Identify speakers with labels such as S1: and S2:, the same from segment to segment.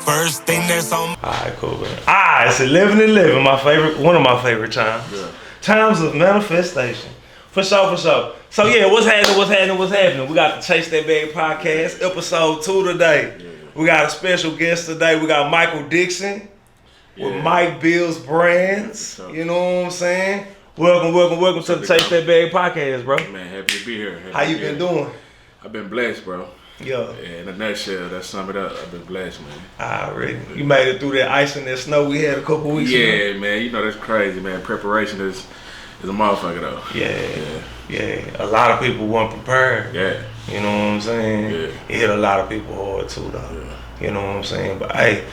S1: First thing that's on.
S2: Alright, cool, man. It's 11:11. One of my favorite times.
S3: Yeah.
S2: Times of manifestation. For sure. So yeah, what's happening? We got the Chase That Bag podcast, episode 2 today.
S3: Yeah.
S2: We got a special guest today. We got Michael Dixon with Mike Bill's Brands. You know what I'm saying? Welcome to the Chase That Bag podcast, bro.
S3: Man, happy to be here.
S2: How you been doing?
S3: I've been blessed, bro.
S2: Yeah.
S3: In a nutshell, that sum it up. I've been blessed, man.
S2: Already. You made it through that ice and that snow we had a couple weeks ago.
S3: Yeah, man. You know that's crazy, man. Preparation is a motherfucker though.
S2: Yeah. A lot of people weren't prepared.
S3: Yeah.
S2: You know what I'm saying?
S3: Yeah.
S2: It hit a lot of people hard too, though.
S3: Yeah.
S2: You know what I'm saying? But hey,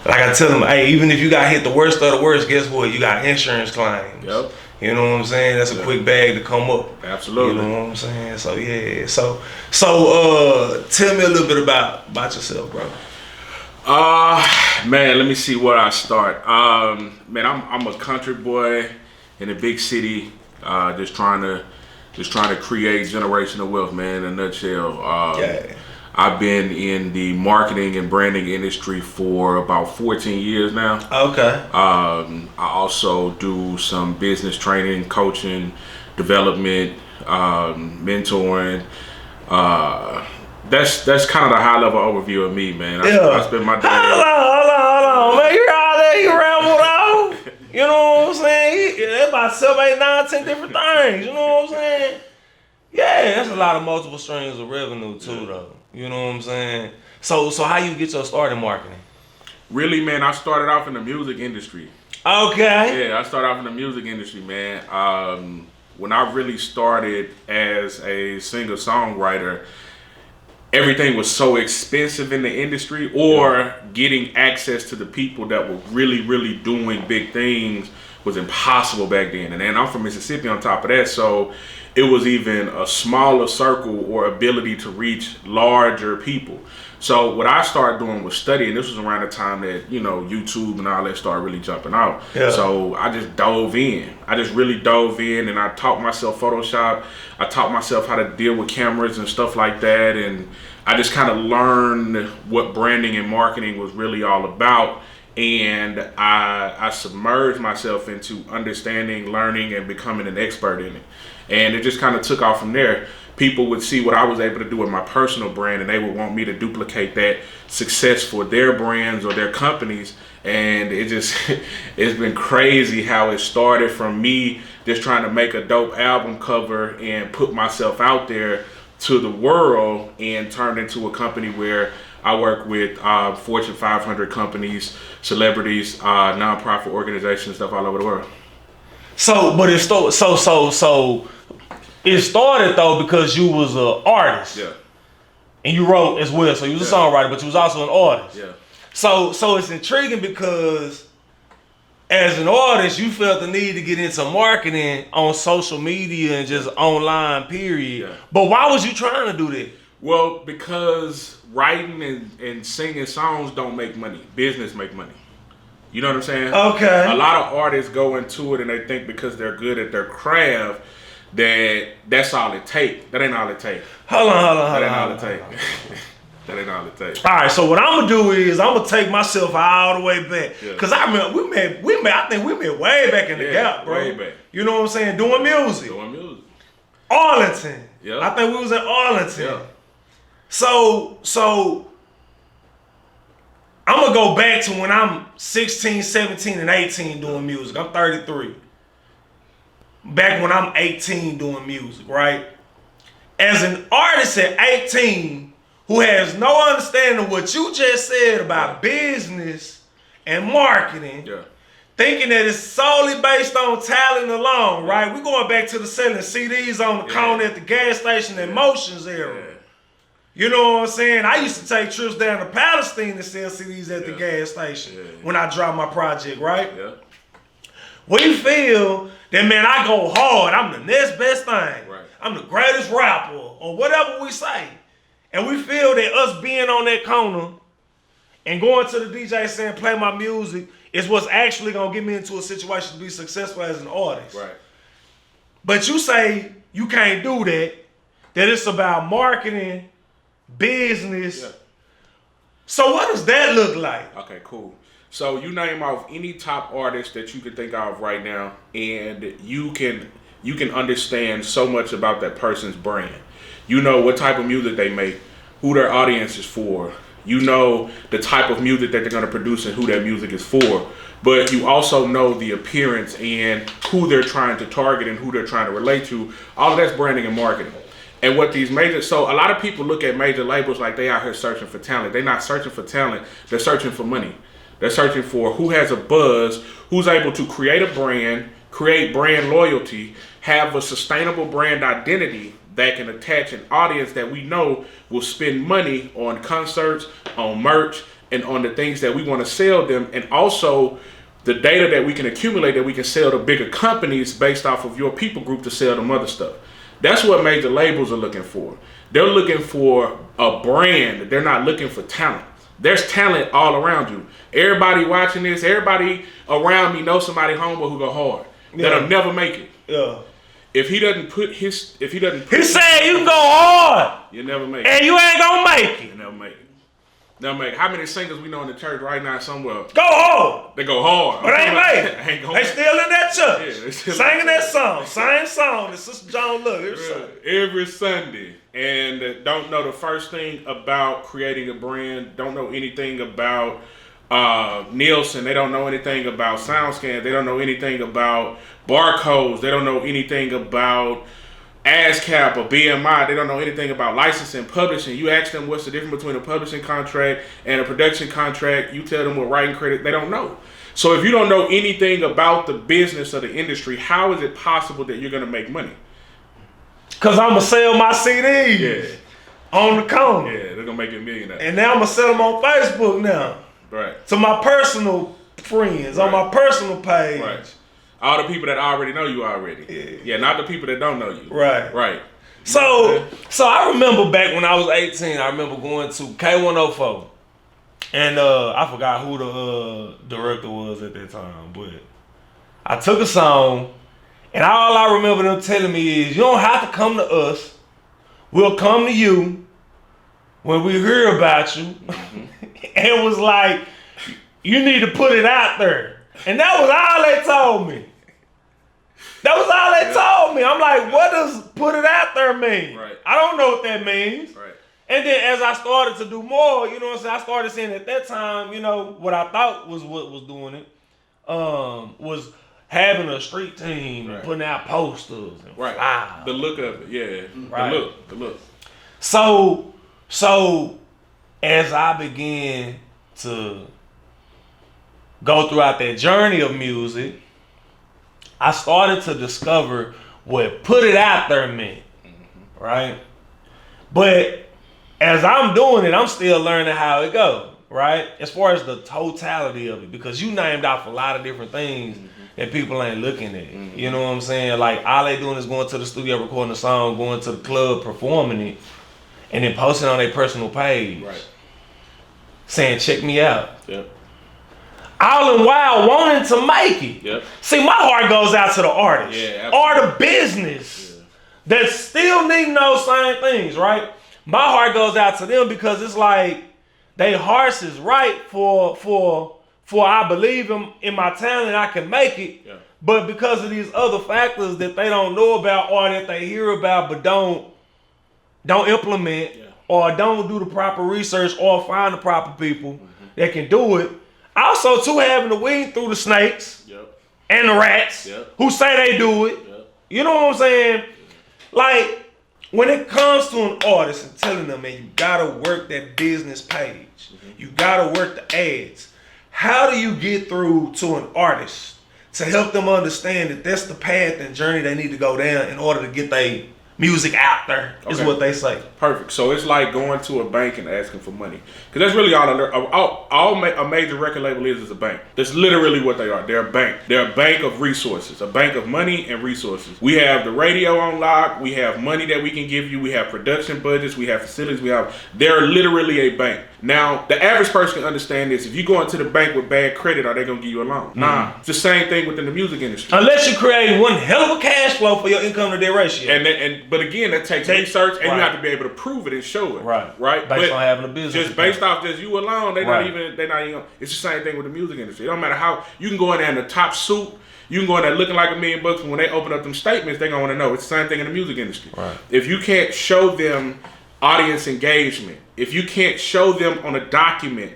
S2: like I tell them, hey, even if you got hit the worst of the worst, guess what? You got insurance claims.
S3: Yep.
S2: You know what I'm saying? That's a quick bag to come up.
S3: Absolutely.
S2: You know what I'm saying? So yeah. So tell me a little bit about yourself, bro.
S3: Man, let me see where I start. Man, I'm a country boy in a big city, just trying to create generational wealth, man. In a nutshell. I've been in the marketing and branding industry for about 14 years now.
S2: Okay.
S3: I also do some business training, coaching, development, mentoring. That's kind of the high level overview of me, man. I spend my day.
S2: Hold on, man. You're out there, you rambled off. You know what I'm saying? That's about 7, 8, 9, 10 different things. You know what I'm saying? Yeah, that's a lot of multiple streams of revenue too, though. You know what I'm saying? So how you get your start in marketing?
S3: Really, man, I started off in the music industry.
S2: Okay.
S3: Yeah, I started off in the music industry, man. When I really started as a singer-songwriter, everything was so expensive in the industry, or getting access to the people that were really, really doing big things was impossible back then. And then I'm from Mississippi on top of that, so it was even a smaller circle or ability to reach larger people. So what I started doing was studying. This was around the time that, YouTube and all that started really jumping out.
S2: Yeah.
S3: So I just dove in. I just really dove in, and I taught myself Photoshop. I taught myself how to deal with cameras and stuff like that. And I just kind of learned what branding and marketing was really all about. And I submerged myself into understanding, learning, and becoming an expert in it. And it just kind of took off from there. People would see what I was able to do with my personal brand, and they would want me to duplicate that success for their brands or their companies. And it's been crazy how it started from me just trying to make a dope album cover and put myself out there to the world, and turned into a company where I work with Fortune 500 companies, celebrities, nonprofit organizations, stuff all over the world.
S2: It started though because you was an artist.
S3: Yeah.
S2: And you wrote as well. So you was a songwriter, but you was also an artist.
S3: Yeah.
S2: So it's intriguing because as an artist, you felt the need to get into marketing on social media and just online, period.
S3: Yeah.
S2: But why was you trying to do that?
S3: Well, because writing and singing songs don't make money. Business make money. You know what I'm saying?
S2: Okay.
S3: A lot of artists go into it and they think because they're good at their craft that's all it takes. That ain't all it takes.
S2: Hold on.
S3: That ain't all it takes. That ain't all it takes.
S2: All right, so what I'm gonna do is I'm gonna take myself all the way back, cause I remember we met. I think we met way back in the gap, bro.
S3: Way back.
S2: You know what I'm saying? Doing music. Arlington.
S3: Yeah.
S2: I think we was in Arlington.
S3: Yeah.
S2: So I'm gonna go back to when I'm 16, 17, and 18 doing music. I'm 33. Back when I'm 18 doing music, right? As an artist at 18 who has no understanding of what you just said about business and marketing, thinking that it's solely based on talent alone, right? We're going back to the selling CDs on the corner at the gas station and Motions era.
S3: Yeah.
S2: You know what I'm saying? I used to take trips down to Palestine to sell CDs at the gas station when I dropped my project, right?
S3: Yeah.
S2: We feel that, man, I go hard. I'm the next best thing.
S3: Right.
S2: I'm the greatest rapper or whatever we say. And we feel that us being on that corner and going to the DJ saying, play my music, is what's actually going to get me into a situation to be successful as an artist.
S3: Right.
S2: But you say you can't do that it's about marketing, business. Yeah. So what does that look like?
S3: Okay, cool. So you name off any top artist that you can think of right now, and you can understand so much about that person's brand. You know what type of music they make, who their audience is for. You know the type of music that they're going to produce and who that music is for. But you also know the appearance and who they're trying to target and who they're trying to relate to. All of that's branding and marketing. And what these so a lot of people look at major labels like they out here searching for talent. They're not searching for talent. They're searching for money. They're searching for who has a buzz, who's able to create a brand, create brand loyalty, have a sustainable brand identity that can attach an audience that we know will spend money on concerts, on merch, and on the things that we want to sell them. And also the data that we can accumulate that we can sell to bigger companies based off of your people group to sell them other stuff. That's what major labels are looking for. They're looking for a brand. They're not looking for talent. There's talent all around you. Everybody watching this, everybody around me knows somebody homeboy who go hard. That'll never make it.
S2: Yeah.
S3: He said you
S2: can go hard.
S3: You never make it.
S2: And you ain't gonna make it.
S3: You never make it. Never make it. How many singers we know in the church right now somewhere?
S2: Go hard.
S3: They go hard.
S2: But they ain't made it. They still in that church.
S3: Yeah,
S2: singing that song. Same song that Sister John loves
S3: every Sunday. And don't know the first thing about creating a brand. Don't know anything about Nielsen. They don't know anything about SoundScan. They don't know anything about barcodes. They don't know anything about ASCAP or BMI. They don't know anything about licensing, publishing. You ask them what's the difference between a publishing contract and a production contract. You tell them what writing credit. They don't know. So if you don't know anything about the business of the industry, how is it possible that you're going to make money?
S2: Because I'm going to sell my CDs on the corner.
S3: Yeah, they're going to make you a millionaire.
S2: And now I'm going to sell them on Facebook now.
S3: Right.
S2: To my personal friends, on my personal page.
S3: Right. All the people that already know you already. Yeah, not the people that don't know you.
S2: Right.
S3: Right.
S2: So I remember back when I was 18, I remember going to K104. And I forgot who the director was at that time, but I took a song, and all I remember them telling me is, you don't have to come to us. We'll come to you when we hear about you. And it was like, you need to put it out there. And that was all they told me. That was all they told me. I'm like, what does put it out there mean?
S3: Right.
S2: I don't know what that means.
S3: Right.
S2: And then as I started to do more, you know what I'm saying, I started seeing at that time, you know, what I thought was what was doing it, was having a street team and putting out posters and flyers.
S3: The look of it, yeah.
S2: Right.
S3: The look.
S2: So as I began to go throughout that journey of music, I started to discover what put it out there meant, right? But as I'm doing it, I'm still learning how it goes, right? As far as the totality of it, because you named off a lot of different things that people ain't looking at. You know what I'm saying? Like, all they doing is going to the studio, recording a song, going to the club, performing it, and then posting on their personal page.
S3: Right.
S2: Saying, check me out.
S3: Yep.
S2: All the while wanting to make it.
S3: Yep.
S2: See, my heart goes out to the artist or the business that still need those same things, right? My heart goes out to them because it's like they hearts is right for I believe in my talent, I can make it. Yeah. But because of these other factors that they don't know about or that they hear about but don't implement or don't do the proper research or find the proper people that can do it. Also, too, having to weed through the snakes and the rats who say they do it. You know what I'm saying? Like, when it comes to an artist and telling them, man, you gotta work that business page. You gotta work the ads. How do you get through to an artist to help them understand that that's the path and journey they need to go down in order to get their music out there, is what they say.
S3: Perfect. So it's like going to a bank and asking for money. Because that's really a major record label is a bank. That's literally what they are. They're a bank. They're a bank of resources, a bank of money and resources. We have the radio on lock. We have money that we can give you. We have production budgets. We have facilities. They're literally a bank. Now, the average person can understand this. If you go into the bank with bad credit, are they going to give you a loan? Nah. It's the same thing within the music industry.
S2: Unless you create one hell of a cash flow for your income to debt ratio.
S3: But again, that takes research, and you have to be able to prove it and show it. Right.
S2: Based on having a business.
S3: Just based off just you alone, they're not even. It's the same thing with the music industry. It don't matter how you can go in there in the top suit. You can go in there looking like $1 million, and when they open up them statements, they're gonna want to know. It's the same thing in the music industry.
S2: Right.
S3: If you can't show them audience engagement, if you can't show them on a document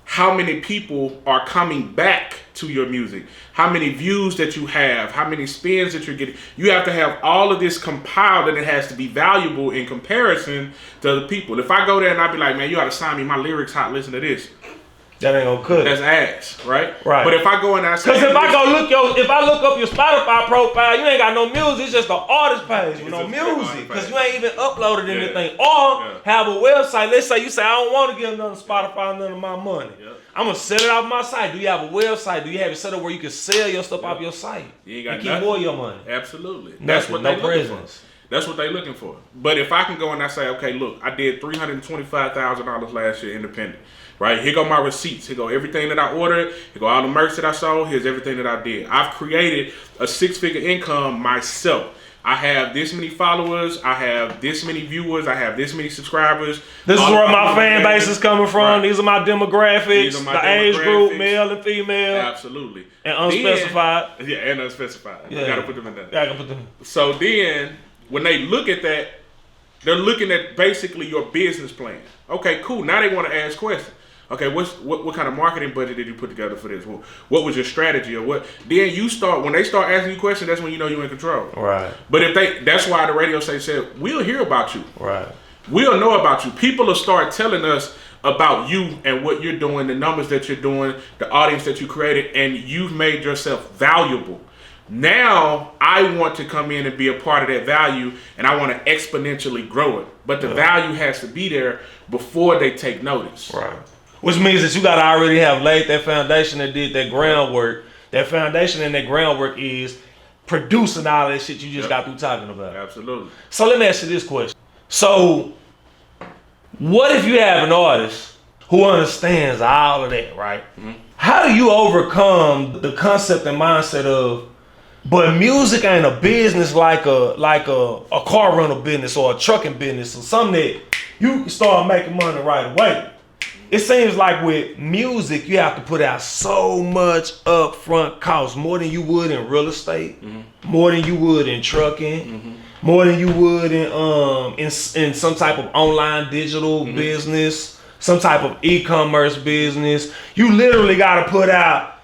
S3: how many people are coming back to your music, how many views that you have, how many spins that you're getting, you have to have all of this compiled, and it has to be valuable in comparison to other people. If I go there and I be like, man, you gotta sign me my lyrics hot, listen to this.
S2: That ain't gonna cut.
S3: That's ass, right?
S2: Right.
S3: But if I go in and I say,
S2: because if I look up your Spotify profile, you ain't got no music. It's just the artist page with no music, because you ain't even uploaded anything. Or have a website. Let's say you say I don't want to give none of Spotify none of my money. I'm gonna set it off my site. Do you have a website? Do you have it set up where you can sell your stuff off your site?
S3: You ain't got
S2: and keep more of your money.
S3: Absolutely.
S2: That's what they're looking for.
S3: That's what they're looking for. But if I can go and I say, okay, look, I did $325,000 last year independent. Right, here go my receipts. Here go everything that I ordered. Here go all the merch that I sold. Here's everything that I did. I've created a 6-figure income myself. I have this many followers. I have this many viewers. I have this many subscribers.
S2: This is where my fan base is coming from. Right. These are my demographics. Age group, male and female.
S3: Absolutely.
S2: And unspecified.
S3: And unspecified.
S2: Yeah.
S3: You gotta put them in there.
S2: Gotta put them.
S3: So then, when they look at that, they're looking at basically your business plan. Okay, cool. Now they want to ask questions. Okay, what kind of marketing budget did you put together for this? What was your strategy, or what? Then when they start asking you questions, that's when you know you're in control.
S2: Right.
S3: But that's why the radio station said, we'll hear about you.
S2: Right.
S3: We'll know about you. People will start telling us about you and what you're doing, the numbers that you're doing, the audience that you created, and you've made yourself valuable. Now I want to come in and be a part of that value, and I want to exponentially grow it. But the value has to be there before they take notice.
S2: Right. Which means that you got to already have laid that foundation and did that groundwork. That foundation and that groundwork is producing all that shit you just got through talking about.
S3: Absolutely.
S2: So let me ask you this question. So what if you have an artist who understands all of that, right? Mm-hmm. How do you overcome the concept and mindset of, but music ain't a business like a car rental business or a trucking business or something that you can start making money right away? It seems like with music, you have to put out so much upfront cost, more than you would in real estate, more than you would in trucking, more than you would in some type of online digital business, some type of e-commerce business. You literally got to put out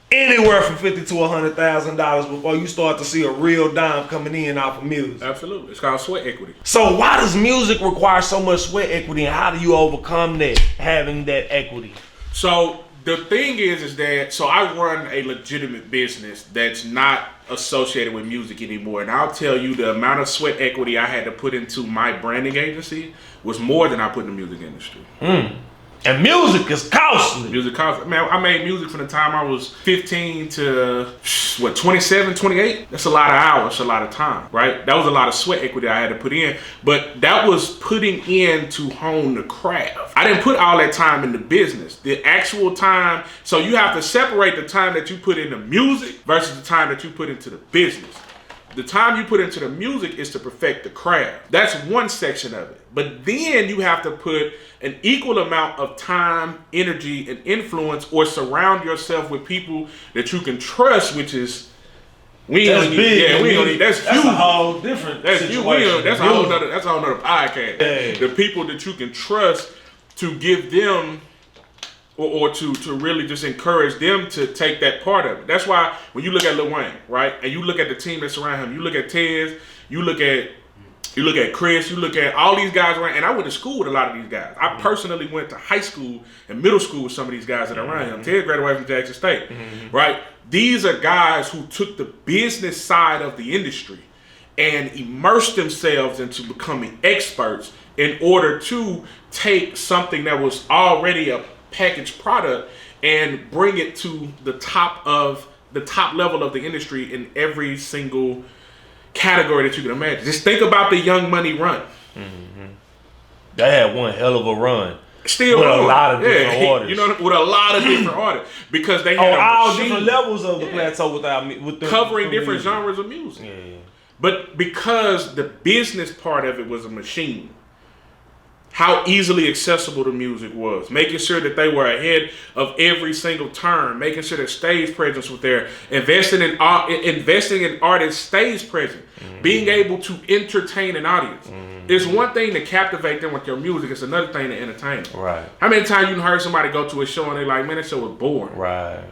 S2: anywhere from $50,000 to $100,000 before you start to see a real dime coming in off of music.
S3: Absolutely. It's called sweat equity.
S2: So why does music require so much sweat equity, and how do you overcome that, having that equity?
S3: So the thing is that, so I run a legitimate business that's not associated with music anymore. And I'll tell you, the amount of sweat equity I had to put into my branding agency was more than I put in the music industry.
S2: And music is costly.
S3: Music costly. Man, I made music from the time I was 15 to 27, 28. That's a lot of hours, a lot of time, right? That was a lot of sweat equity I had to put in, but that was putting in to hone the craft. I didn't put all that time in the business. The actual time, so you have to separate the time that you put into music versus the time that you put into the business. The time you put into the music is to perfect the craft. That's one section of it. But then you have to put an equal amount of time, energy, and influence, or surround yourself with people that you can trust, which is
S2: that's huge.
S3: That's
S2: a whole different situation.
S3: That's a whole nother podcast. Yeah. The people that you can trust to give them or to really just encourage them to take that part of it. That's why when you look at Lil Wayne, right, and you look at the team that's around him, you look at Tez, you look at Chris, you look at all these guys around, and I went to school with a lot of these guys. I personally went to high school and middle school with some of these guys that are around him. Tez graduated from Jackson State, right? These are guys who took the business side of the industry and immersed themselves into becoming experts in order to take something that was already a packaged product and bring it to the top level of the industry in every single category that you can imagine. Just think about the Young Money run.
S2: They had one hell of a run.
S3: Still
S2: with
S3: on.
S2: a lot of different artists.
S3: You know, with a lot of different artists because they had
S2: all
S3: machine,
S2: different levels of the plateau with the
S3: covering different genres of music.
S2: Yeah.
S3: But because the business part of it was a machine, how easily accessible the music was, making sure that they were ahead of every single turn, making sure that stage presence was there, investing in artists' stage presence, being able to entertain an audience. It's one thing to captivate them with your music, it's another thing to entertain them.
S2: Right.
S3: How many times you heard somebody go to a show and they're like, man, that show was boring.
S2: Right.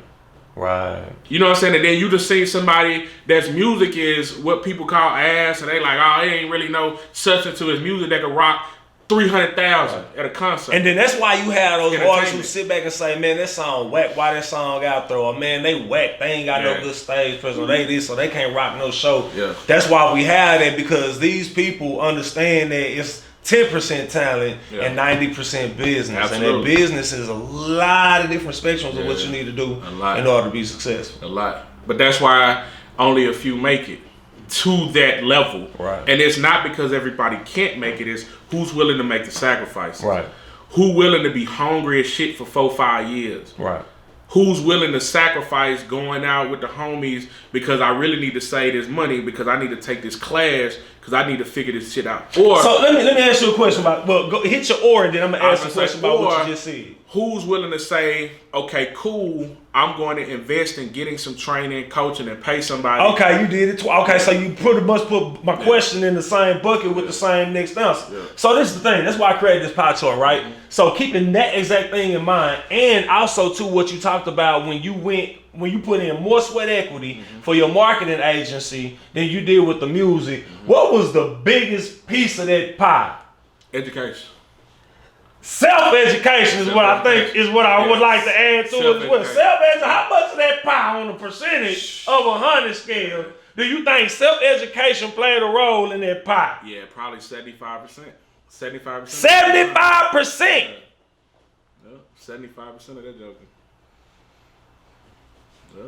S3: You know what I'm saying? And then you just see somebody that's music is what people call ass, and they like, oh, he ain't really no substance to his music that can rock 300,000 at a concert.
S2: And then that's why you have those artists who sit back and say, man, that song whack. Why that song out there? Or man, they whack. They ain't got no good stage presence. They this, so they can't rock no show.
S3: Yeah.
S2: That's why we have that, because these people understand that it's 10% talent and 90% business.
S3: Absolutely.
S2: And that business is a lot of different spectrums of what you need to do in order to be successful.
S3: A lot. But that's why only a few make it to that level.
S2: Right.
S3: And it's not because everybody can't make it, it's who's willing to make the sacrifice.
S2: Right.
S3: Who willing to be hungry as shit for 4-5 years.
S2: Right.
S3: Who's willing to sacrifice going out with the homies because I really need to save this money because I need to take this class because I need to figure this shit out. Or
S2: so let me ask you a question about, well, hit your or, and then I'm gonna ask you a question about what you just said.
S3: Who's willing to say, okay, cool, I'm going to invest in getting some training, coaching, and pay somebody.
S2: Okay, you did it. Okay, so you pretty much put my question in the same bucket with the same next answer.
S3: Yeah.
S2: So this is the thing. That's why I created this pie chart, right? So keeping that exact thing in mind, and also too what you talked about when you put in more sweat equity for your marketing agency than you did with the music. What was the biggest piece of that pie?
S3: Education.
S2: Self-education is what I think is what I would like to add to it as well. Self-education, how much of that pie on the percentage of 100 scale do you think self-education played a role in that pie?
S3: Yeah, probably 75%. 75%.
S2: 75%.
S3: Yeah, 75% of that joking. Yeah.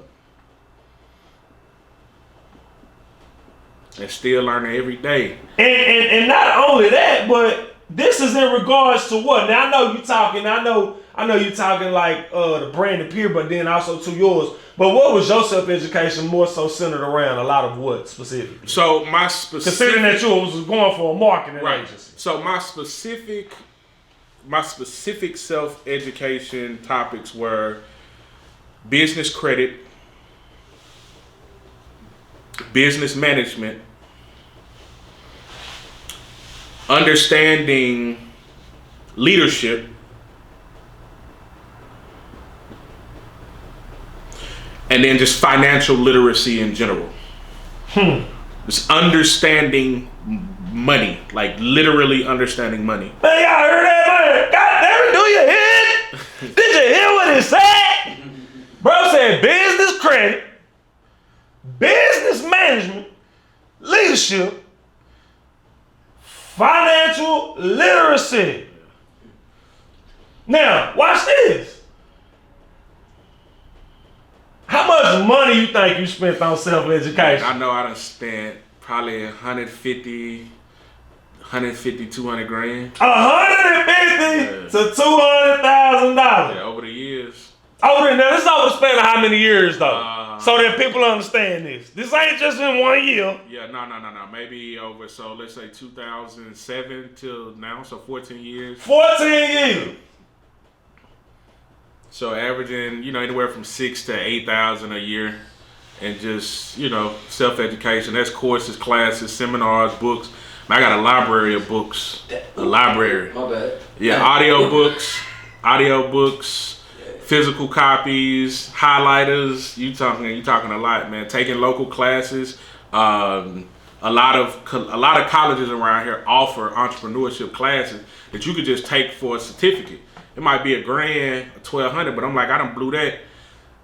S3: And still learning every day.
S2: And not only that, but this is in regards to what? Now I know you talking like the brand and peer, but then also to yours. But what was your self-education more so centered around? A lot of what specifically?
S3: So my specific,
S2: considering that you was going for a marketing agency.
S3: So my specific self-education topics were business credit, business management, understanding leadership, and then just financial literacy in general. Just understanding money, like literally understanding money.
S2: Man, y'all heard that, man? God damn it, do you hear it? Did you hear what he said? Bro said business credit, business management, leadership, financial literacy. Now, watch this. How much money you think you spent on self-education?
S3: I know I done spent probably 150, 200 grand.
S2: 150 to $200,000.
S3: Yeah, over the years.
S2: Now this is over the span of how many years though? So that people understand this. This ain't just in 1 year.
S3: Yeah, no. Maybe over, so let's say 2007 till now, so 14 years.
S2: 14 years.
S3: So averaging, anywhere from 6,000 to 8,000 a year, and just, self-education. That's courses, classes, seminars, books. I got a library of books. A library.
S1: My bad.
S3: Yeah, audio books, physical copies, highlighters. You talking a lot, man. Taking local classes. A lot of colleges around here offer entrepreneurship classes that you could just take for a certificate. It might be $1,000, $1,200, but I'm like, I done blew that.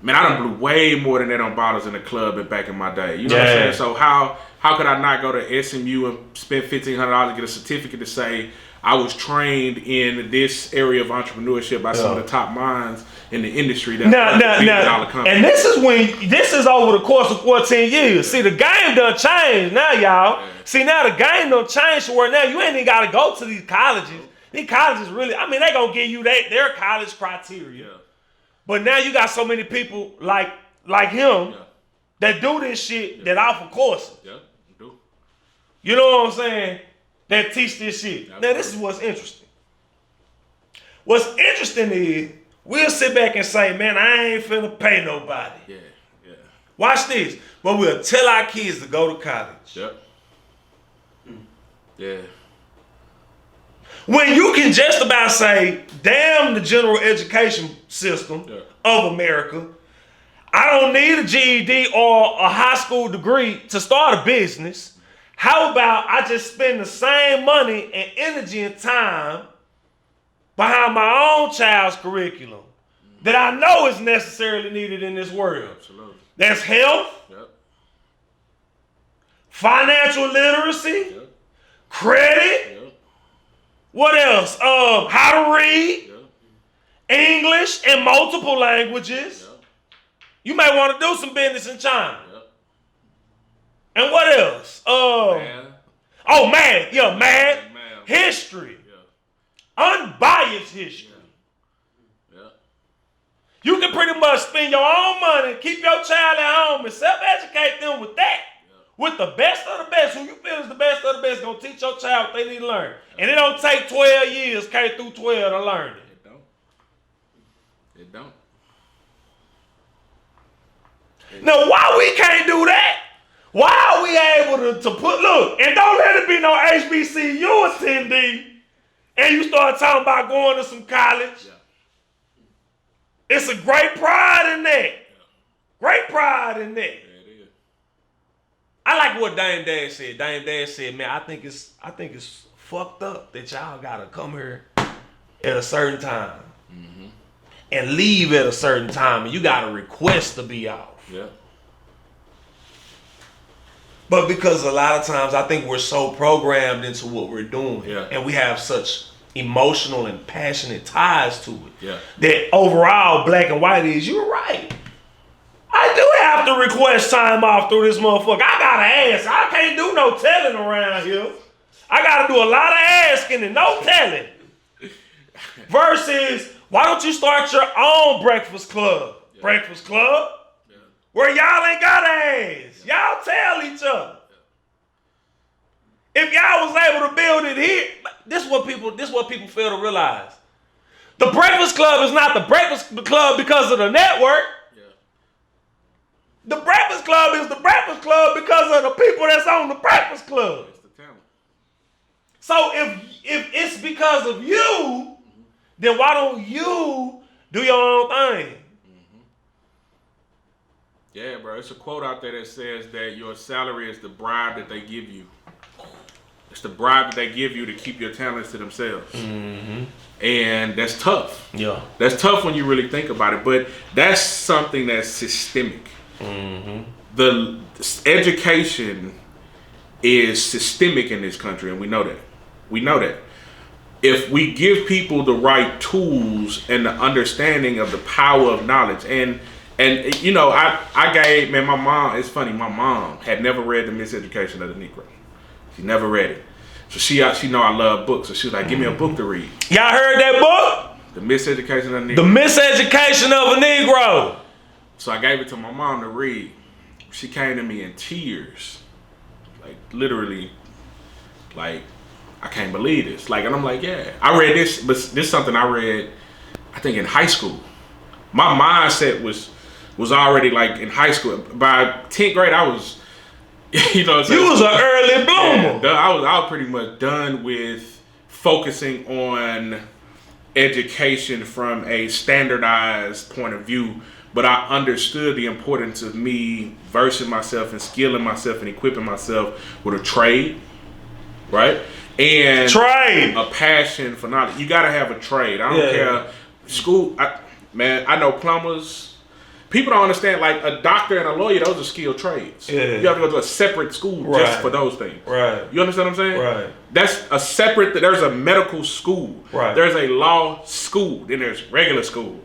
S3: Man, I done blew way more than that on bottles in the club and back in my day. You know what I'm saying? So how could I not go to SMU and spend $1,500 to get a certificate to say I was trained in this area of entrepreneurship by some of the top minds in the industry?
S2: Now, and this is over the course of 14 years. See, the game done changed now, y'all. See, now the game done changed to where now you ain't even got to go to these colleges. These colleges really, I mean, they gonna give you their college criteria.
S3: Yeah.
S2: But now you got so many people like him that do this shit that offer courses.
S3: Yeah, you do.
S2: You know what I'm saying? That teach this shit.
S3: Yeah,
S2: now this is what's interesting. What's interesting is we'll sit back and say, man, I ain't finna pay nobody.
S3: Yeah.
S2: Watch this. But we'll tell our kids to go to college.
S3: Yep. Yeah.
S2: When you can just about say, damn the general education system of America, I don't need a GED or a high school degree to start a business. How about I just spend the same money and energy and time behind my own child's curriculum that I know is necessarily needed in this world?
S3: Absolutely.
S2: That's health, financial literacy, credit, what else? How to read, English and multiple languages. You may want to do some business in China. And what else? Math. Yeah, math. History. Unbiased history. You can pretty much spend your own money, keep your child at home, and self-educate them with that. With the best of the best. Who you feel is the best of the best going to teach your child what they need to learn. And it don't take 12 years, K through 12, to learn it.
S3: It don't.
S2: Now, why we can't do that? Why are we able to put, look, and don't let it be no HBCU attendee, and you start talking about going to some college. It's a great pride in that. Great pride in that.
S3: Yeah, it is.
S2: I like what Dame Dad said. Dame Dad said, man, I think it's fucked up that y'all gotta come here at a certain time and leave at a certain time, and you gotta request to be off.
S3: Yeah.
S2: But because a lot of times I think we're so programmed into what we're doing, and we have such emotional and passionate ties to it, that overall black and white is, you're right. I do have to request time off through this motherfucker. I gotta ask. I can't do no telling around here. I gotta do a lot of asking and no telling. Versus, why don't you start your own breakfast club? Breakfast club? Where y'all ain't gotta ask. Y'all tell each other. If y'all was able to build it here, this is what people fail to realize. The Breakfast Club is not the Breakfast Club because of the network. The Breakfast Club is the Breakfast Club because of the people that's on the Breakfast Club.
S3: It's the talent.
S2: So if it's because of you, then why don't you do your own thing?
S3: Yeah, bro. It's a quote out there that says that your salary is the bribe that they give you. It's the bribe that they give you to keep your talents to themselves. And that's tough.
S2: Yeah.
S3: That's tough when you really think about it. But that's something that's systemic. The education is systemic in this country, and we know that. We know that. If we give people the right tools and the understanding of the power of knowledge, and you know, I gave, man, my mom, it's funny, my mom had never read The Miseducation of the Negro. She never read it. So she know I love books, so she was like, give me a book to read.
S2: Y'all heard that book?
S3: The Miseducation of the Negro.
S2: The Miseducation of a Negro.
S3: So I gave it to my mom to read. She came to me in tears. Like, literally, like, I can't believe this. Like, and I'm like, yeah. I read this, but this is something I read, I think, in high school. My mindset was already, like, in high school. By 10th grade, I was, you know what I'm saying?
S2: You was an early bloomer.
S3: Yeah, I was pretty much done with focusing on education from a standardized point of view. But I understood the importance of me versing myself and skilling myself and equipping myself with a trade, right? And a passion for knowledge. You gotta have a trade. I don't care. School, I know plumbers. People don't understand, like a doctor and a lawyer, those are skilled trades. You have to go to a separate school just for those things. You understand what I'm saying? That's a separate, there's a medical school. There's a law school. Then there's regular school.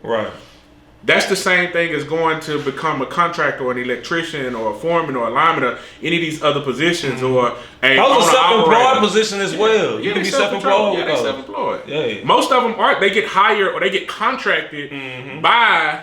S3: That's the same thing as going to become a contractor or an electrician or a foreman or a lineman or any of these other positions or a
S2: those are self-employed
S3: operator.
S2: position as well. You can be self-employed.
S3: Yeah, they self-employed.
S2: Yeah.
S3: Most of them are. They get hired or they get contracted by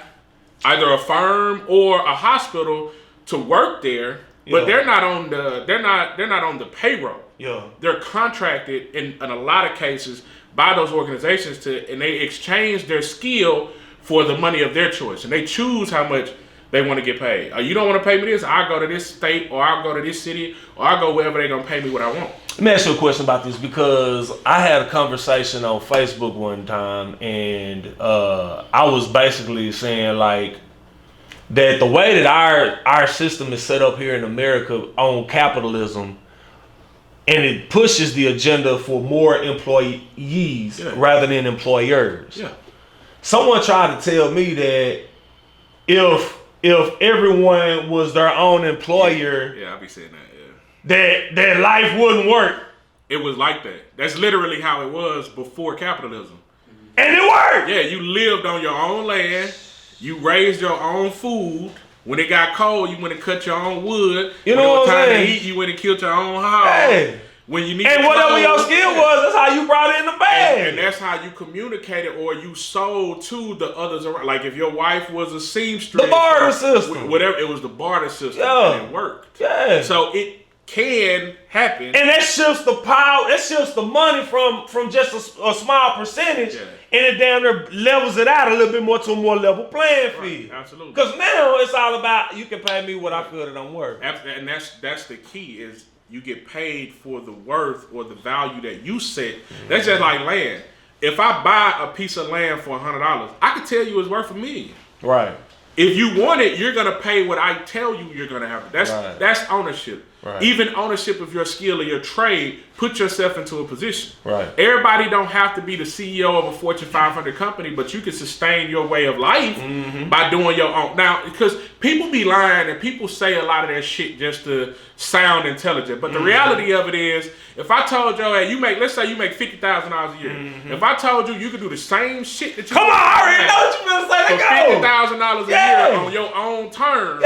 S3: either a firm or a hospital to work there, but they're not on the payroll.
S2: Yeah.
S3: They're contracted in a lot of cases by those organizations and they exchange their skill for the money of their choice, and they choose how much they want to get paid. You don't want to pay me this? I'll go to this state, or I'll go to this city, or I'll go wherever they're gonna pay me what I want.
S2: Let me ask you a question about this, because I had a conversation on Facebook one time, and I was basically saying like that the way that our system is set up here in America on capitalism, and it pushes the agenda for more employees rather than employers.
S3: Yeah.
S2: Someone tried to tell me that if everyone was their own employer,
S3: I be saying that. Yeah.
S2: that life wouldn't work.
S3: It was like that. That's literally how it was before capitalism.
S2: And it worked.
S3: Yeah, you lived on your own land. You raised your own food. When it got cold, you went and cut your own wood.
S2: You
S3: know
S2: know
S3: when it was
S2: what I'm
S3: time
S2: saying?
S3: to eat, you went and killed your own hog.
S2: Hey.
S3: When you need
S2: and whatever your skill was, that's how you brought it in the bag.
S3: And that's how you communicated or you sold to the others around. Like if your wife was a seamstress.
S2: The barter system.
S3: Whatever, it was the barter system.
S2: Yeah.
S3: And it worked.
S2: Yeah.
S3: So it can happen.
S2: And that shifts the power, that shifts the money from just a small percentage, and it down there levels it out a little bit more to a more level playing field.
S3: Absolutely.
S2: Because now it's all about, you can pay me what I feel that I'm worth.
S3: And that's the key is you get paid for the worth or the value that you set. That's just like land. If I buy a piece of land for $100, I can tell you it's worth $1 million.
S2: Right.
S3: If you want it, you're gonna pay what I tell you you're gonna have. That's ownership.
S2: Right.
S3: Even ownership of your skill or your trade, put yourself into a position.
S2: Right.
S3: Everybody don't have to be the CEO of a Fortune 500 company, but you can sustain your way of life by doing your own. Now, because people be lying and people say a lot of that shit just to sound intelligent, but the reality of it is, if I told you, hey, let's say you make $50,000 a year. If I told you could do the same shit that you
S2: come on, I already know what you're gonna say.
S3: For $50,000 a year on your own terms,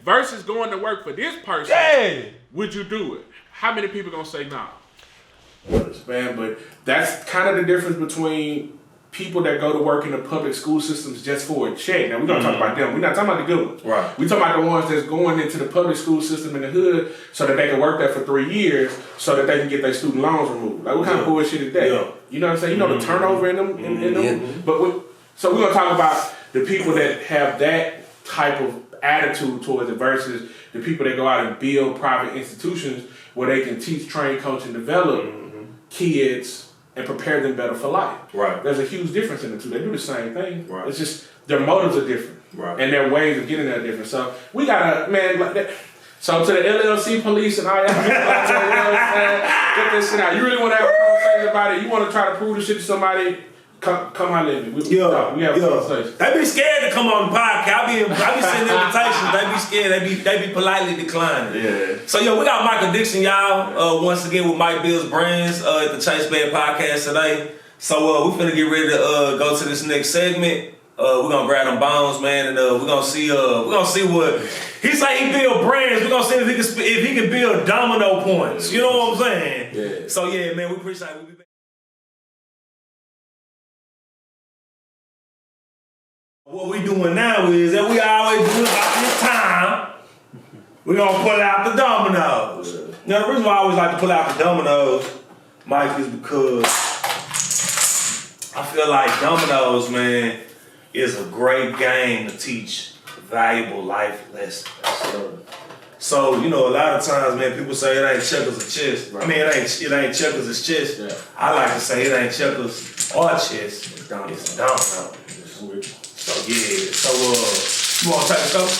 S3: versus going to work for this person, would you do it? How many people gonna say nah? Man, but that's kind of the difference between people that go to work in the public school systems just for a check. Now we're gonna talk about them. We're not talking about the good ones.
S2: Right.
S3: We talking about the ones that's going into the public school system in the hood so that they can work there for 3 years so that they can get their student loans removed. Like what kind of bullshit is that?
S2: Yeah.
S3: You know what I'm saying? You know the turnover in them. In them. But so we're gonna talk about the people that have that type of attitude towards it versus the people that go out and build private institutions where they can teach, train, coach, and develop kids and prepare them better for life.
S2: Right.
S3: There's a huge difference in the two. They do the same thing.
S2: Right.
S3: It's just their motives are different.
S2: Right.
S3: And their ways of getting there are different. So we gotta, man, like that. So to the LLC police and all y'all, you know what I'm saying? Get this shit out. You really want to have a conversation about it? You want to try to prove this shit to somebody? Come holler at me. We have a conversation.
S2: They be scared to come on the podcast. I be sending invitations. They be scared. They be politely declining.
S3: Yeah.
S2: So we got Michael Dixon, y'all. Once again with Mike Bill's Brands at the Chase Band Podcast today. So we finna get ready to go to this next segment. We're gonna grab them bones, man, and we're gonna see what he say. He build brands. We're gonna see if he can build domino points. You know what I'm saying?
S3: Yeah.
S2: So man, we appreciate it. We'll be back. What we doing now is that we always do about this time. We're gonna pull out the dominoes. Now the reason why I always like to pull out the dominoes, Mike, is because I feel like dominoes, man, is a great game to teach valuable life lessons. So, a lot of times, man, people say it ain't checkers or chess. Right. I mean, it ain't checkers, it's chess. Yeah. I like to say it ain't checkers or chess. It's domino. So, you want to take a scope?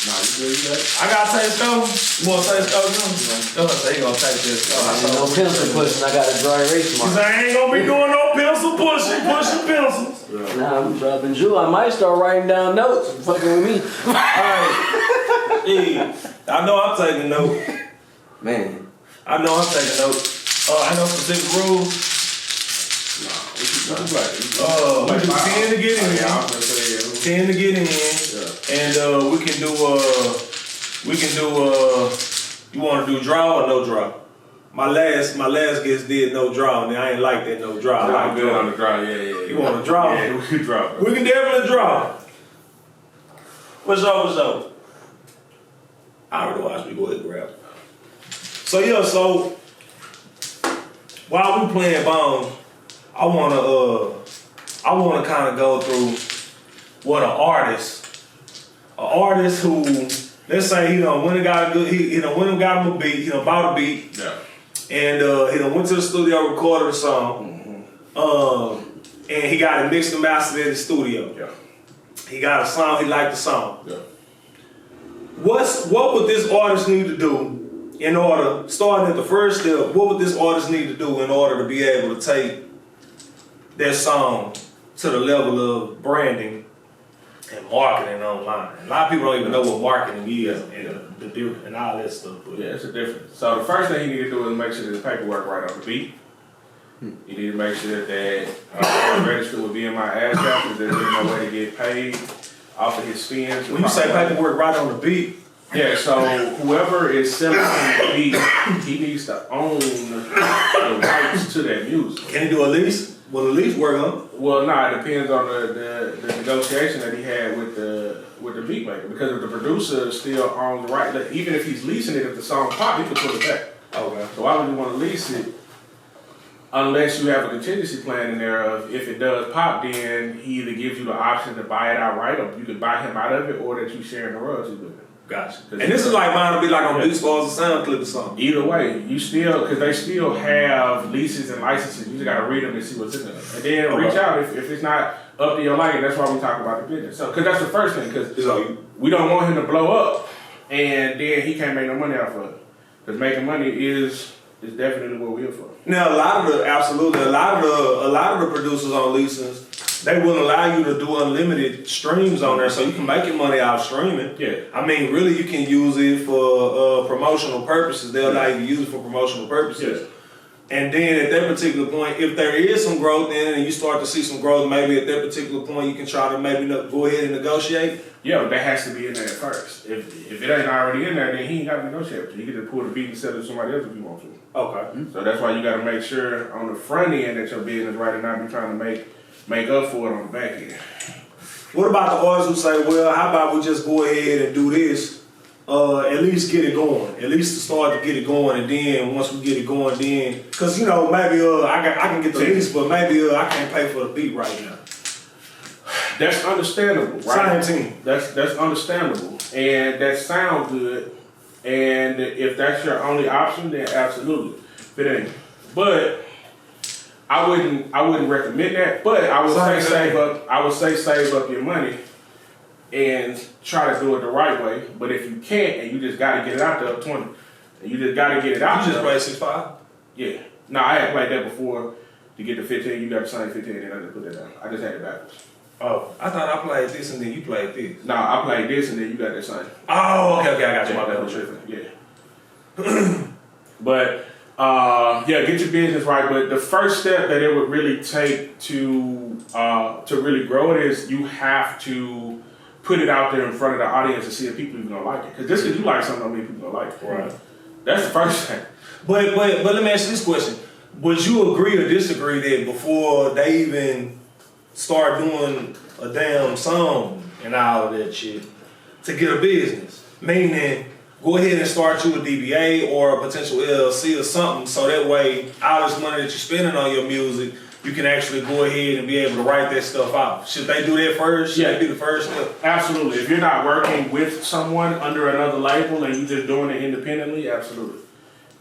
S3: Nah, you good?
S2: I got to take a scope. You want to take a scope? So he going to take this.
S1: No pencil pushing, I got a dry erase mark.
S2: Cause I ain't going to be doing no pencil pushing pencils.
S1: Nah, brother Drew, I might start writing down notes and fucking with me.
S2: Alright. Yeah, I know I'm taking notes.
S1: Man.
S2: I know I'm taking notes. I know specific rules.
S3: Nah, what you talking about?
S2: We do 10 to get in here.
S3: I'm gonna say,
S2: 10 to get in, and we can do you want to do draw or no draw? My last guest did no draw, and I ain't like that no draw.
S3: I'm good on the draw. Yeah.
S2: You want to draw?
S3: Yeah, we can draw.
S2: We can definitely draw. What's up? I already watched me go ahead and grab. So while we playing bombs, I wanna kind of go through what an artist who, let's say he done went and got him a beat, he done bought a beat, and he done went to the studio, recorded a song, and he got it mixed and mastered in the studio.
S3: Yeah.
S2: He got a song, he liked the song.
S3: Yeah.
S2: What would this artist need to do in order, starting at the first step, what would this artist need to do in order to be able to take their song to the level of branding and marketing online? A lot of people don't even know what marketing is and all that stuff. But
S3: Yeah, it's a difference. So the first thing you need to do is make sure there's paperwork right on the beat. You need to make sure that it's registered with BMI ASCAP, because there's no way to get paid off of his spins.
S2: when you say paperwork right on the beat,
S3: Yeah, so whoever is selling the beat, he needs to own the rights to that music.
S2: can he do a lease? Will a lease work on?
S3: Well, no, it depends on the negotiation that he had with the beat maker. Because if the producer still owns the right, like, even if he's leasing it, if the song pop, he can pull it back.
S2: Okay.
S3: So why would you want to lease it unless you have a contingency plan in there of if it does pop, then he either gives you the option to buy it outright, or you can buy him out of it, or that you sharing the royalties with him.
S2: Gotcha. And this is like mine to be like on Beats Balls or Sound Clip or something.
S3: Either way, you still, because they still have leases and licenses, you just got to read them and see what's in there. And then reach out if it's not up to your liking. That's why we talk about the business. So, because that's the first thing, because we don't want him to blow up and then he can't make no money off of it. Because making money is definitely what we're here for.
S2: Now, a lot of the producers on leases, they will allow you to do unlimited streams on there, so you can make your money off streaming.
S3: Yeah.
S2: I mean, really, you can use it for promotional purposes. They'll allow you to use it for promotional purposes.
S3: Yes.
S2: And then at that particular point, if there is some growth in it and you start to see some growth, maybe at that particular point, you can try to maybe go ahead and negotiate.
S3: Yeah, but that has to be in there at first. If it ain't already in there, then he ain't got to negotiate with you. You can just pull the beat and sell it to somebody else if you want to.
S2: Okay.
S3: So that's why you got to make sure on the front end that your business right, and not be trying to make up for it on the back end.
S2: What about the artists who say, well, how about we just go ahead and do this, at least get it going, at least to start to get it going, and then once we get it going, then, because, maybe I can get the lease, but maybe I can't pay for the beat right now.
S3: That's understandable, right?
S2: Same team.
S3: That's understandable, and that sounds good. And if that's your only option, then absolutely. If it ain't, but I wouldn't recommend that. But I would save up your money and try to do it the right way. But if you can't, and you just got to get it out there up 20, and you just got to get it out.
S2: You just played 6'5"?
S3: Yeah. No, I had played that before. To get to 15, you got to sign 15, and I just put that down. I just had it backwards.
S2: Oh, I thought I played this and then you played this.
S3: No, I played this and then you got that sign.
S2: Oh, okay, I got you.
S3: My bad. Yeah. But get your business right. But the first step that it would really take to really grow it is you have to put it out there in front of the audience and see if people even gonna like it. Because just because you like something, don't mean people gonna like it.
S2: Right.
S3: That's the first thing.
S2: But let me ask you this question: would you agree or disagree that before they even start doing a damn song and all of that shit to get a business, meaning go ahead and start you a DBA or a potential LLC or something, so that way all this money that you're spending on your music, you can actually go ahead and be able to write that stuff out? Should they do that first? Should that be the first step?
S3: Absolutely. If you're not working with someone under another label and you're just doing it independently, absolutely.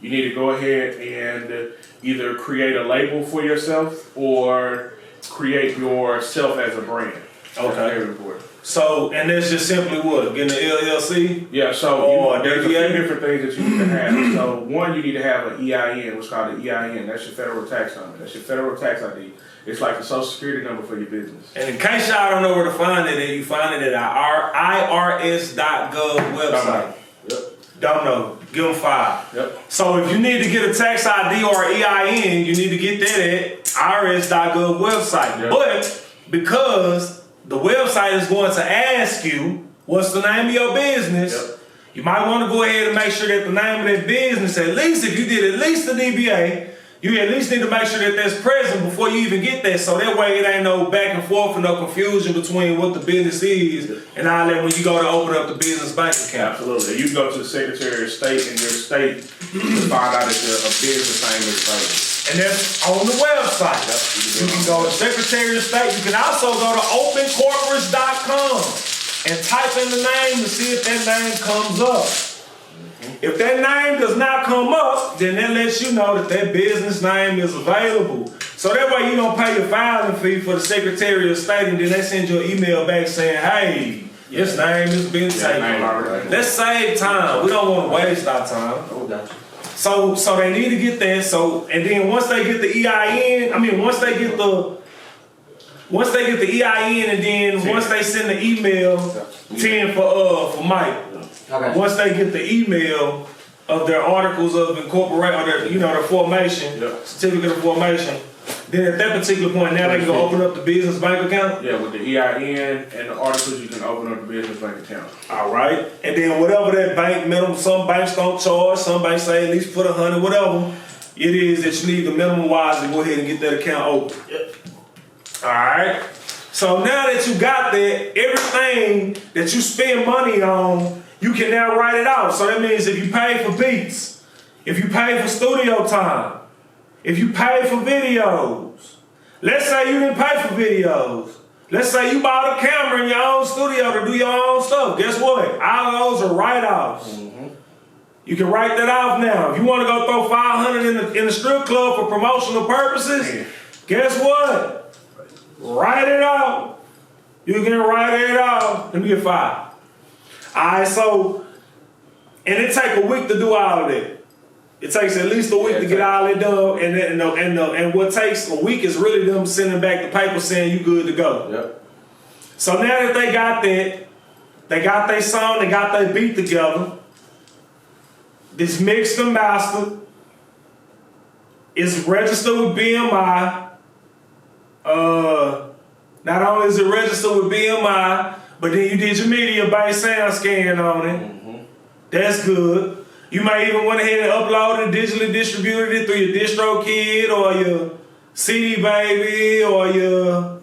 S3: You need to go ahead and either create a label for yourself or create yourself as a brand.
S2: Okay.
S3: That's very important.
S2: So, and that's just simply what? Getting an LLC?
S3: Yeah, so there's a few
S2: DBA?
S3: different things that you need to have. So one, you need to have an EIN, what's called an EIN. That's your federal tax number. That's your federal tax ID. It's like the social security number for your business.
S2: And in case y'all don't know where to find it, you find it at our irs.gov website.
S3: Yep.
S2: Don't know. Give them 5.
S3: Yep.
S2: So if you need to get a tax ID or EIN, you need to get that at irs.gov website.
S3: Yep.
S2: But because the website is going to ask you, what's the name of your business?
S3: Yep.
S2: You might want to go ahead and make sure that the name of that business, at least if you did at least the DBA, you at least need to make sure that that's present before you even get there. So that way it ain't no back and forth and no confusion between what the business is and all that when you go to open up the business bank account.
S3: Absolutely. You go to the Secretary of State in your state to find out if a business name is available.
S2: And that's on the website. You can go to Secretary of State. You can also go to opencorporates.com and type in the name to see if that name comes up. If that name does not come up, then that lets you know that that business name is available. So that way you don't pay your filing fee for the Secretary of State and then they send you an email back saying, hey, this name has been taken. Let's save time. We don't want to waste our time.
S1: Oh, gotcha.
S2: So they need to get that. So and then once they get the EIN, once they get the EIN and then once they send the email, 10 for Mike.
S1: Okay.
S2: Once they get the email of their articles of incorporation, or their formation, certificate of formation, then at that particular point, now they can go open up the business bank account.
S3: Yeah, with the EIN and the articles, you can open up the business bank account.
S2: All right, and then whatever that bank minimum, some banks don't charge, some banks say at least put 100, whatever it is that you need the minimum wise to go ahead and get that account open.
S1: Yep.
S2: All right. So now that you got that, everything that you spend money on, you can now write it out. So that means if you pay for beats, if you pay for studio time, if you pay for videos, let's say you didn't pay for videos. Let's say you bought a camera in your own studio to do your own stuff. Guess what? All of those are write-offs. Mm-hmm. You can write that off now. If you want to go throw $500 in the strip club for promotional purposes, guess what? Write it off. You can write it off. Let me get $5. Alright, so, and it take a week to do all of that. It takes at least a week to get all that done, and what takes a week is really them sending back the paper saying you good to go.
S1: Yep.
S2: So now that they got that, they got their song, they got their beat together, this mixed and mastered, it's registered with BMI. Not only is it registered with BMI, but then you did your media-based sound scan on it. Mm-hmm. That's good. You may even went ahead and uploaded it, digitally distributed it through your DistroKid or your CD Baby or your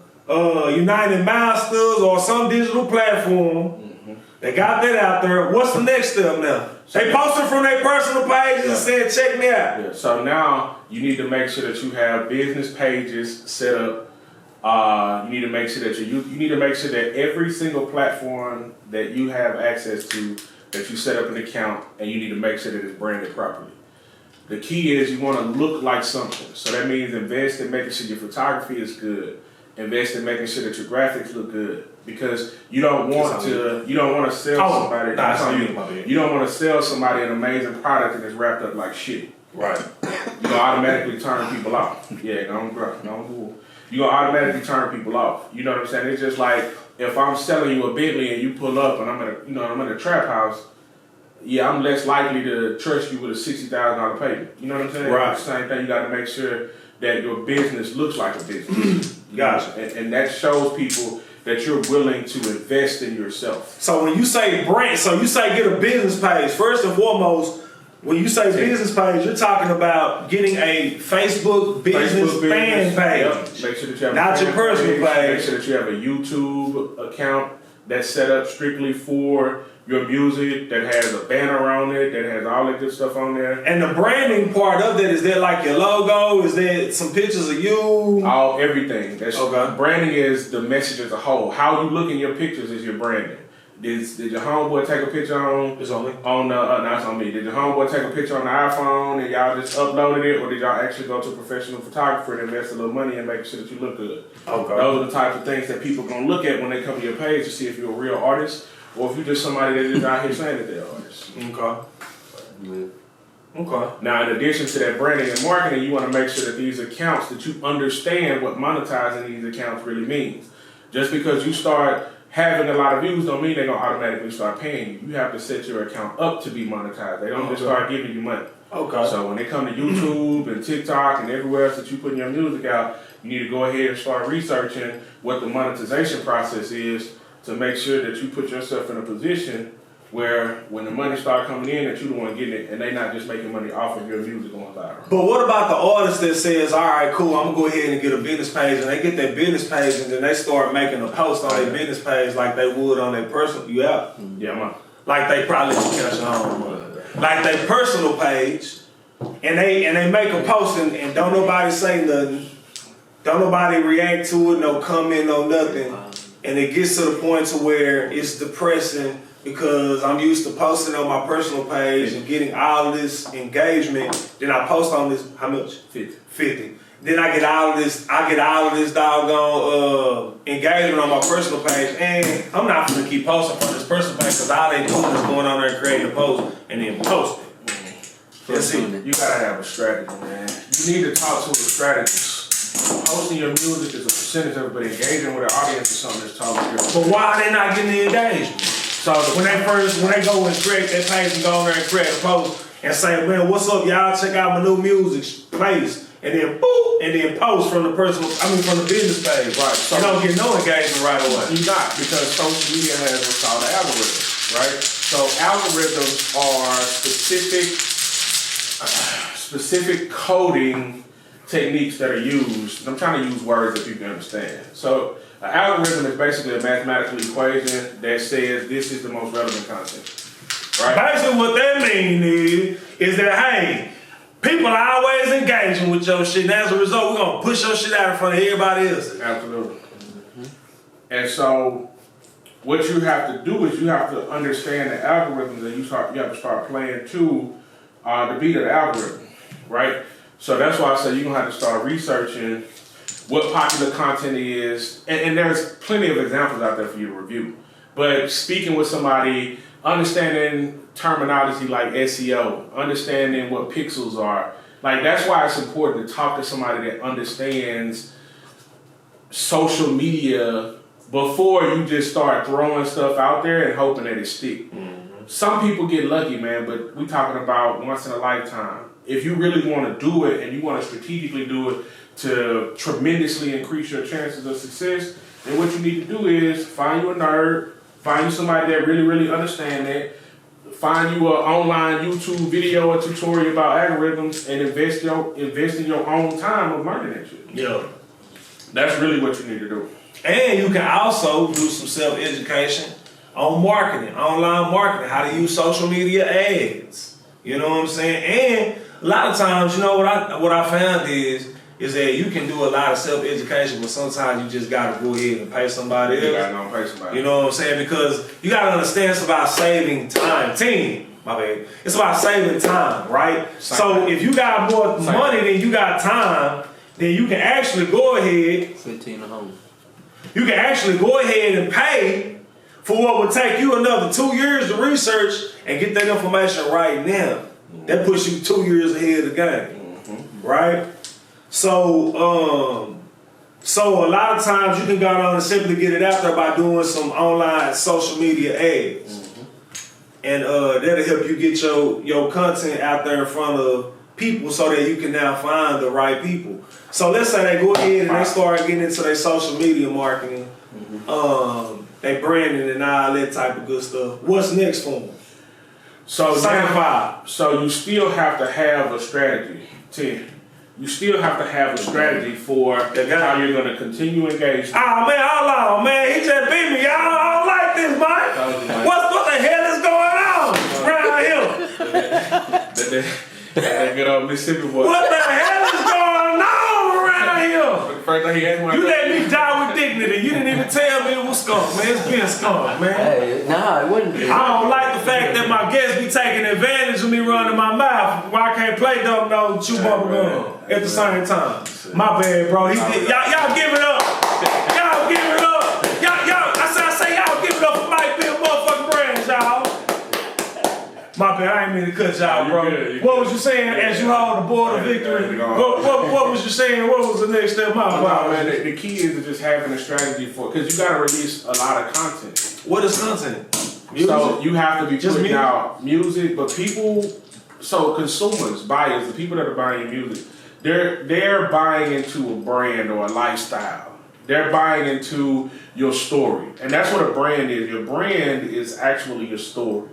S2: United Masters or some digital platform. Mm-hmm. They got that out there. What's the next step now? They posted from their personal pages and said, check me out.
S3: Yeah. So now you need to make sure that you have business pages set up. You need to make sure that you need to make sure that every single platform that you have access to, that you set up an account, and you need to make sure that it's branded properly. The key is you want to look like something. So that means invest in making sure your photography is good. Invest in making sure that your graphics look good, because you don't want to sell somebody. You don't want to sell somebody an amazing product and it's wrapped up like shit.
S2: Right.
S3: You gonna automatically turn people off. Yeah, don't fool. You gonna automatically turn people off. You know what I'm saying? It's just like if I'm selling you a Bentley and you pull up and I'm in a trap house. Yeah, I'm less likely to trust you with a $60,000 payment. You know what I'm saying?
S2: Right.
S3: Same thing. You got to make sure that your business looks like a business.
S2: Gotcha.
S3: And that shows people that you're willing to invest in yourself.
S2: So when you say brand, so you say get a business page. First and foremost, when you say business page, you're talking about getting a Facebook business fan page.
S3: Yep. Make sure that you have
S2: not your personal page.
S3: Make sure that you have a YouTube account that's set up strictly for your music, that has a banner on it, that has all that good stuff on there.
S2: And the branding part of that, is that like your logo? Is that some pictures of you?
S3: Everything. That's
S2: okay.
S3: Branding is the message as a whole. How you look in your pictures is your branding. Did your homeboy take a picture on?
S2: It's on me.
S3: It's on me. Did your homeboy take a picture on the iPhone and y'all just uploaded it, or did y'all actually go to a professional photographer and invest a little money in making sure that you look good?
S2: Okay.
S3: Those are the types of things that people are gonna look at when they come to your page to see if you're a real artist or if you're just somebody that is out here saying that they're artists.
S2: Okay. Okay.
S3: Now, in addition to that branding and marketing, you want to make sure that these accounts, that you understand what monetizing these accounts really means. Just because you start having a lot of views don't mean they're gonna automatically start paying you. You have to set your account up to be monetized. They don't just start giving you money.
S1: Okay.
S3: So when they come to YouTube and TikTok and everywhere else that you putting your music out, you need to go ahead and start researching what the monetization process is to make sure that you put yourself in a position where when the money start coming in, that you the one getting it, and they not just making money off of your music going viral.
S4: But what about the artist that says, all right, cool, I'm gonna go ahead and get a business page, and they get their business page, and then they start making a post on their business page like they would on their personal,
S3: Yeah, man.
S4: like they probably should catch on, like their personal page, and they make a post, and don't nobody say nothing, don't nobody react to it, no comment, no nothing, and it gets to the point to where it's depressing. Because I'm used to posting on my personal page and getting all of this engagement. Then I post on this, how much? 50. Then I get all of this doggone engagement on my personal page. And I'm not gonna keep posting on this personal page because all they doing is going on there and creating a post and then post it. That's it.
S3: You gotta have a strategy, man. You need to talk to a strategist. Posting your music is a percentage of it, but engaging with an audience is something that's totally different.
S4: But why are they not getting the engagement? So when they go and create their page and go on there and create a post and say, man, what's up, y'all? Check out my new music playlist, and then boop, and then post from the business page. Right. So you don't get no engagement right away.
S3: You not, because social media has what's called algorithms, right? So algorithms are specific coding techniques that are used. I'm trying to use words that you can understand. So an algorithm is basically a mathematical equation that says this is the most relevant content. Right?
S4: Basically what that means is that, hey, people are always engaging with your shit, and as a result, we're going to push your shit out in front of everybody else.
S3: Absolutely. And so what you have to do is you have to understand the algorithms, and you have to start playing to the beat of the algorithm, right? So that's why I say you're going to have to start researching what popular content is, and there's plenty of examples out there for you to review. But speaking with somebody, understanding terminology like SEO, understanding what pixels are, like that's why it's important to talk to somebody that understands social media before you just start throwing stuff out there and hoping that it stick. Some people get lucky, man, but we're talking about once in a lifetime. If you really want to do it and you want to strategically do it to tremendously increase your chances of success, then what you need to do is find you a nerd, find you somebody that really, really understands it, find you an online YouTube video or tutorial about algorithms, and invest in your own time of learning that shit.
S4: Yeah.
S3: That's really what you need to do.
S4: And you can also do some self-education on marketing, online marketing, how to use social media ads. You know what I'm saying? And a lot of times, you know what I found is that you can do a lot of self-education, but sometimes you just gotta go ahead and pay somebody else.
S3: You gotta go pay somebody.
S4: You know what I'm saying? Because you gotta understand it's about saving time. My bad. It's about saving time, right? So if you got more money than you got time, then you can actually go ahead.
S1: 15 at home.
S4: You can actually go ahead and pay for what would take you another 2 years to research and get that information right now. That puts you 2 years ahead of the game, right? So a lot of times you can go on and simply get it out there by doing some online social media ads. And that'll help you get your content out there in front of people so that you can now find the right people. So let's say they go ahead and they start getting into their social media marketing, they branding and all that type of good stuff. What's next for them?
S3: So you still have to have a strategy, Tim. You still have to have a strategy for how you're going to continue engaging.
S4: Oh man, hold on, man. He just beat me. Y'all don't like this, Mike. What the hell is going on around here?
S3: That good old Mississippi boy.
S4: What the hell is going on around here?
S3: First thing he asked me,
S4: You let me die with dignity. You didn't even tell me it was skunk, man. It's been skunk, man.
S1: Hey, nah, it wouldn't be.
S4: I don't like the fact that my guests be taking advantage of me running my mouth while I can't play dumb nose chew bubble gum at the same time. My bad, bro. Y'all give it up. Y'all give it up. I say y'all give it up for Mike Bill motherfucking Brands, y'all. My bad, I ain't mean to cut you out,
S3: You
S4: bro.
S3: good, you
S4: What
S3: good.
S4: was you saying as you hold the board of victory? What was you saying? What was the next step? My
S3: No,
S4: apologies.
S3: man, the key is to just having a strategy for, because you got to release a lot of content.
S4: What is content? Music?
S3: So you have to be
S4: Just
S3: putting
S4: music?
S3: out music, but people, so consumers, buyers, the people that are buying your music, they're buying into a brand or a lifestyle. They're buying into your story, and that's what a brand is. Your brand is actually your story.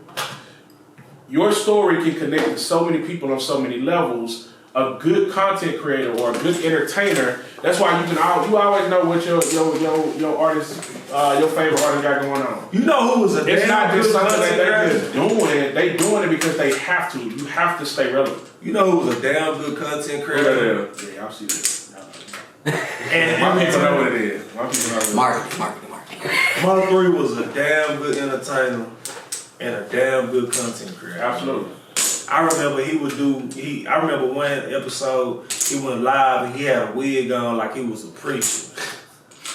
S3: Your story can connect to so many people on so many levels. A good content creator or a good entertainer. That's why you always know what your artist, your favorite artist got going on.
S4: You know who was a
S3: It's
S4: damn
S3: not just
S4: good
S3: something that
S4: content
S3: they're
S4: creator?
S3: just doing. They doing it because they have to. You have to stay relevant.
S4: You know who was a damn good content creator?
S3: Yeah, I'll see this.
S4: And
S3: My people know what it is. My people know what it is.
S1: Marketing.
S4: Mark 3 was a damn good entertainer and a damn good content creator.
S3: Absolutely.
S4: I remember I remember one episode he went live and he had a wig on like he was a preacher.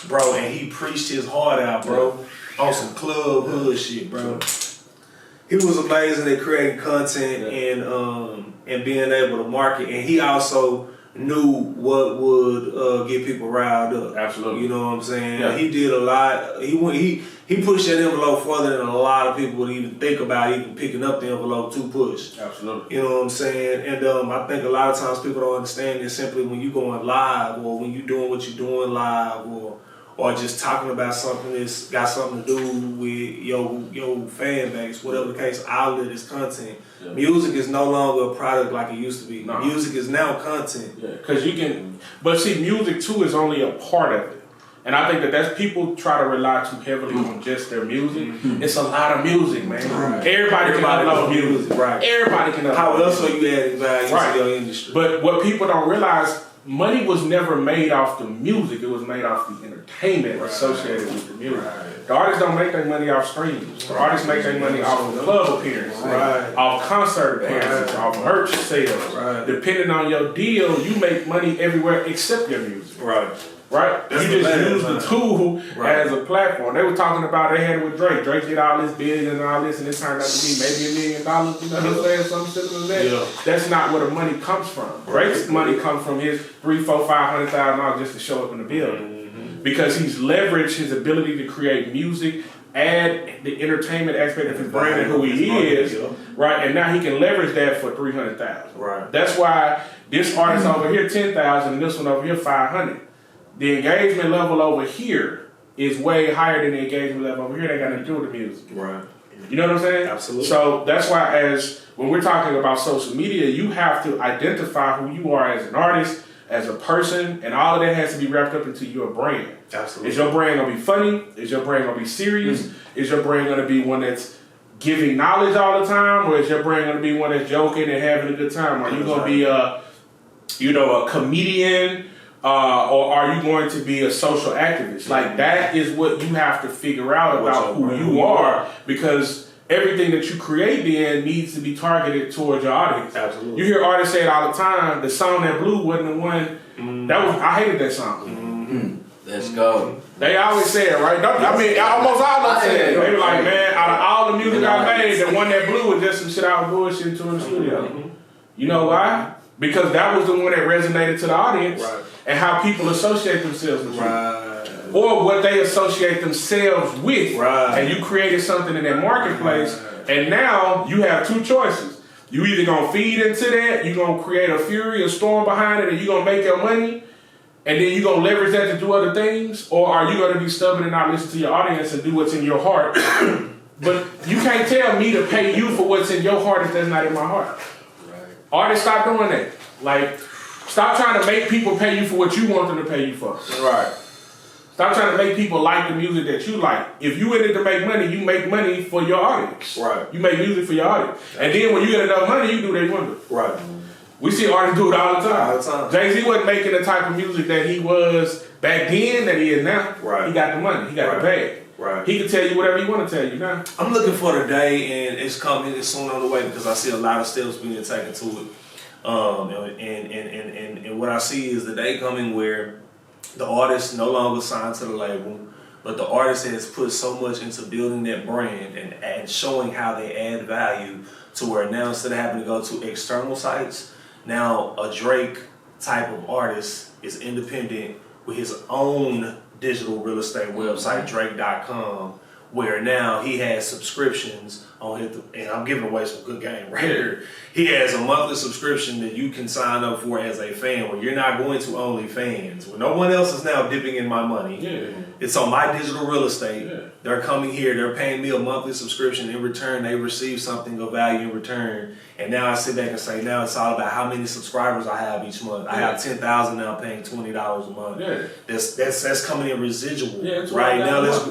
S4: Bro, and he preached his heart out, bro, on some club hood shit, bro. He was amazing at creating content and being able to market, and he also knew what would get people riled up.
S3: Absolutely.
S4: You know what I'm saying?
S3: Yeah.
S4: He did a lot. He pushed that envelope further than a lot of people would even think about even picking up the envelope to push.
S3: Absolutely.
S4: You know what I'm saying? And I think a lot of times people don't understand that simply when you going live or when you doing what you're doing live or just talking about something that's got something to do with your fan base, whatever the case, outlet is content.
S3: Yeah.
S4: Music is no longer a product like it used to be.
S3: No.
S4: Music is now content.
S3: Yeah, because you can, but see, music too is only a part of it. And I think that's people try to rely too heavily on just their music. It's a lot of music, man.
S4: Right.
S3: Everybody can upload
S4: does
S3: music.
S4: Right.
S3: Everybody can upload
S4: How else
S3: music.
S4: are you adding value
S3: Right.
S4: to your industry?
S3: But what people don't realize, money was never made off the music. It was made off the entertainment associated with the music.
S4: Right.
S3: The artists don't make their money off streams. The artists make their money off of club appearances,
S4: Right.
S3: off concert appearances, off merch sales.
S4: Right.
S3: Depending on your deal, you make money everywhere except your music.
S4: Right.
S3: Right?
S4: That's
S3: You
S4: the
S3: just
S4: bad
S3: use
S4: part.
S3: the tool
S4: Right.
S3: as a platform. They were talking about they had it with Drake. Drake did all this billion and all this, and it turned out to be maybe $1 million. You know what I'm saying? Something similar to that.
S4: Yeah.
S3: That's not where the money comes from. Drake's money comes from his $300,000, $400,000, $500,000 just to show up in the building, because he's leveraged his ability to create music, add the entertainment aspect of his brand and who he is, right? And now he can leverage that for $300,000.
S4: Right.
S3: That's why this artist over here $10,000 and this one over here $500. The engagement level over here is way higher than the engagement level over here. They got to do with the music.
S4: Right.
S3: You know what I'm saying?
S4: Absolutely.
S3: So that's why when we're talking about social media, you have to identify who you are as an artist, as a person, and all of that has to be wrapped up into your brand.
S4: Absolutely.
S3: Is your brand going to be funny? Is your brand going to be serious? Is your brand going to be one that's giving knowledge all the time? Or is your brand going to be one that's joking and having a good time? Are you going to be a comedian? Or are you going to be a social activist? Like, that is what you have to figure out about who you are, because everything that you create then needs to be targeted towards your audience.
S4: Absolutely.
S3: You hear artists say it all the time, the song that blew wasn't the one, I hated that song.
S1: Let's go.
S3: They always say it, right? Almost all of them say it. They be like, man, out of all the music I made, the one that blew was just some shit I was bullshitting to in the studio. You know why? Because that was the one that resonated to the audience.
S4: Right.
S3: And how people associate themselves with
S4: Right.
S3: you. Or what they associate themselves with.
S4: Right.
S3: And you created something in that marketplace. And now you have two choices. You either going to feed into that, you're going to create a fury, a storm behind it, and you're going to make your money, and then you're going to leverage that to do other things? Or are you going to be stubborn and not listen to your audience and do what's in your heart? But you can't tell me to pay you for what's in your heart if that's not in my heart.
S1: Right.
S3: Artists, stop doing that. Like, stop trying to make people pay you for what you want them to pay you for.
S4: Right.
S3: Stop trying to make people like the music that you like. If you in it to make money, you make money for your audience.
S4: Right.
S3: You make music for your audience. And then when you get enough money, you do what they want to.
S4: Right.
S3: We see artists do it all the time.
S4: All the time.
S3: Jay-Z wasn't making the type of music that he was back then that he is now.
S4: Right.
S3: He got the money. He got
S4: Right.
S3: the bag.
S4: Right.
S3: He can tell you whatever he want to tell you now.
S4: I'm looking for the day, and it's coming. It's soon on the way because I see a lot of steps being taken to it. And what I see is the day coming where the artist no longer signed to the label, but the artist has put so much into building that brand and showing how they add value to where now instead of having to go to external sites, now a Drake type of artist is independent with his own digital real estate website, Drake.com, where now he has subscriptions on his, and I'm giving away some good game right here. He has a monthly subscription that you can sign up for as a fan, where you're not going to OnlyFans, where no one else is now dipping in my money.
S3: Yeah.
S4: It's on my digital real estate.
S3: Yeah.
S4: They're coming here, they're paying me a monthly subscription. In return, they receive something of value in return. And now I sit back and say, now it's all about how many subscribers I have each month. I have 10,000 now paying $20 a month.
S3: Yeah.
S4: That's coming in residual.
S3: Yeah,
S4: right now, let's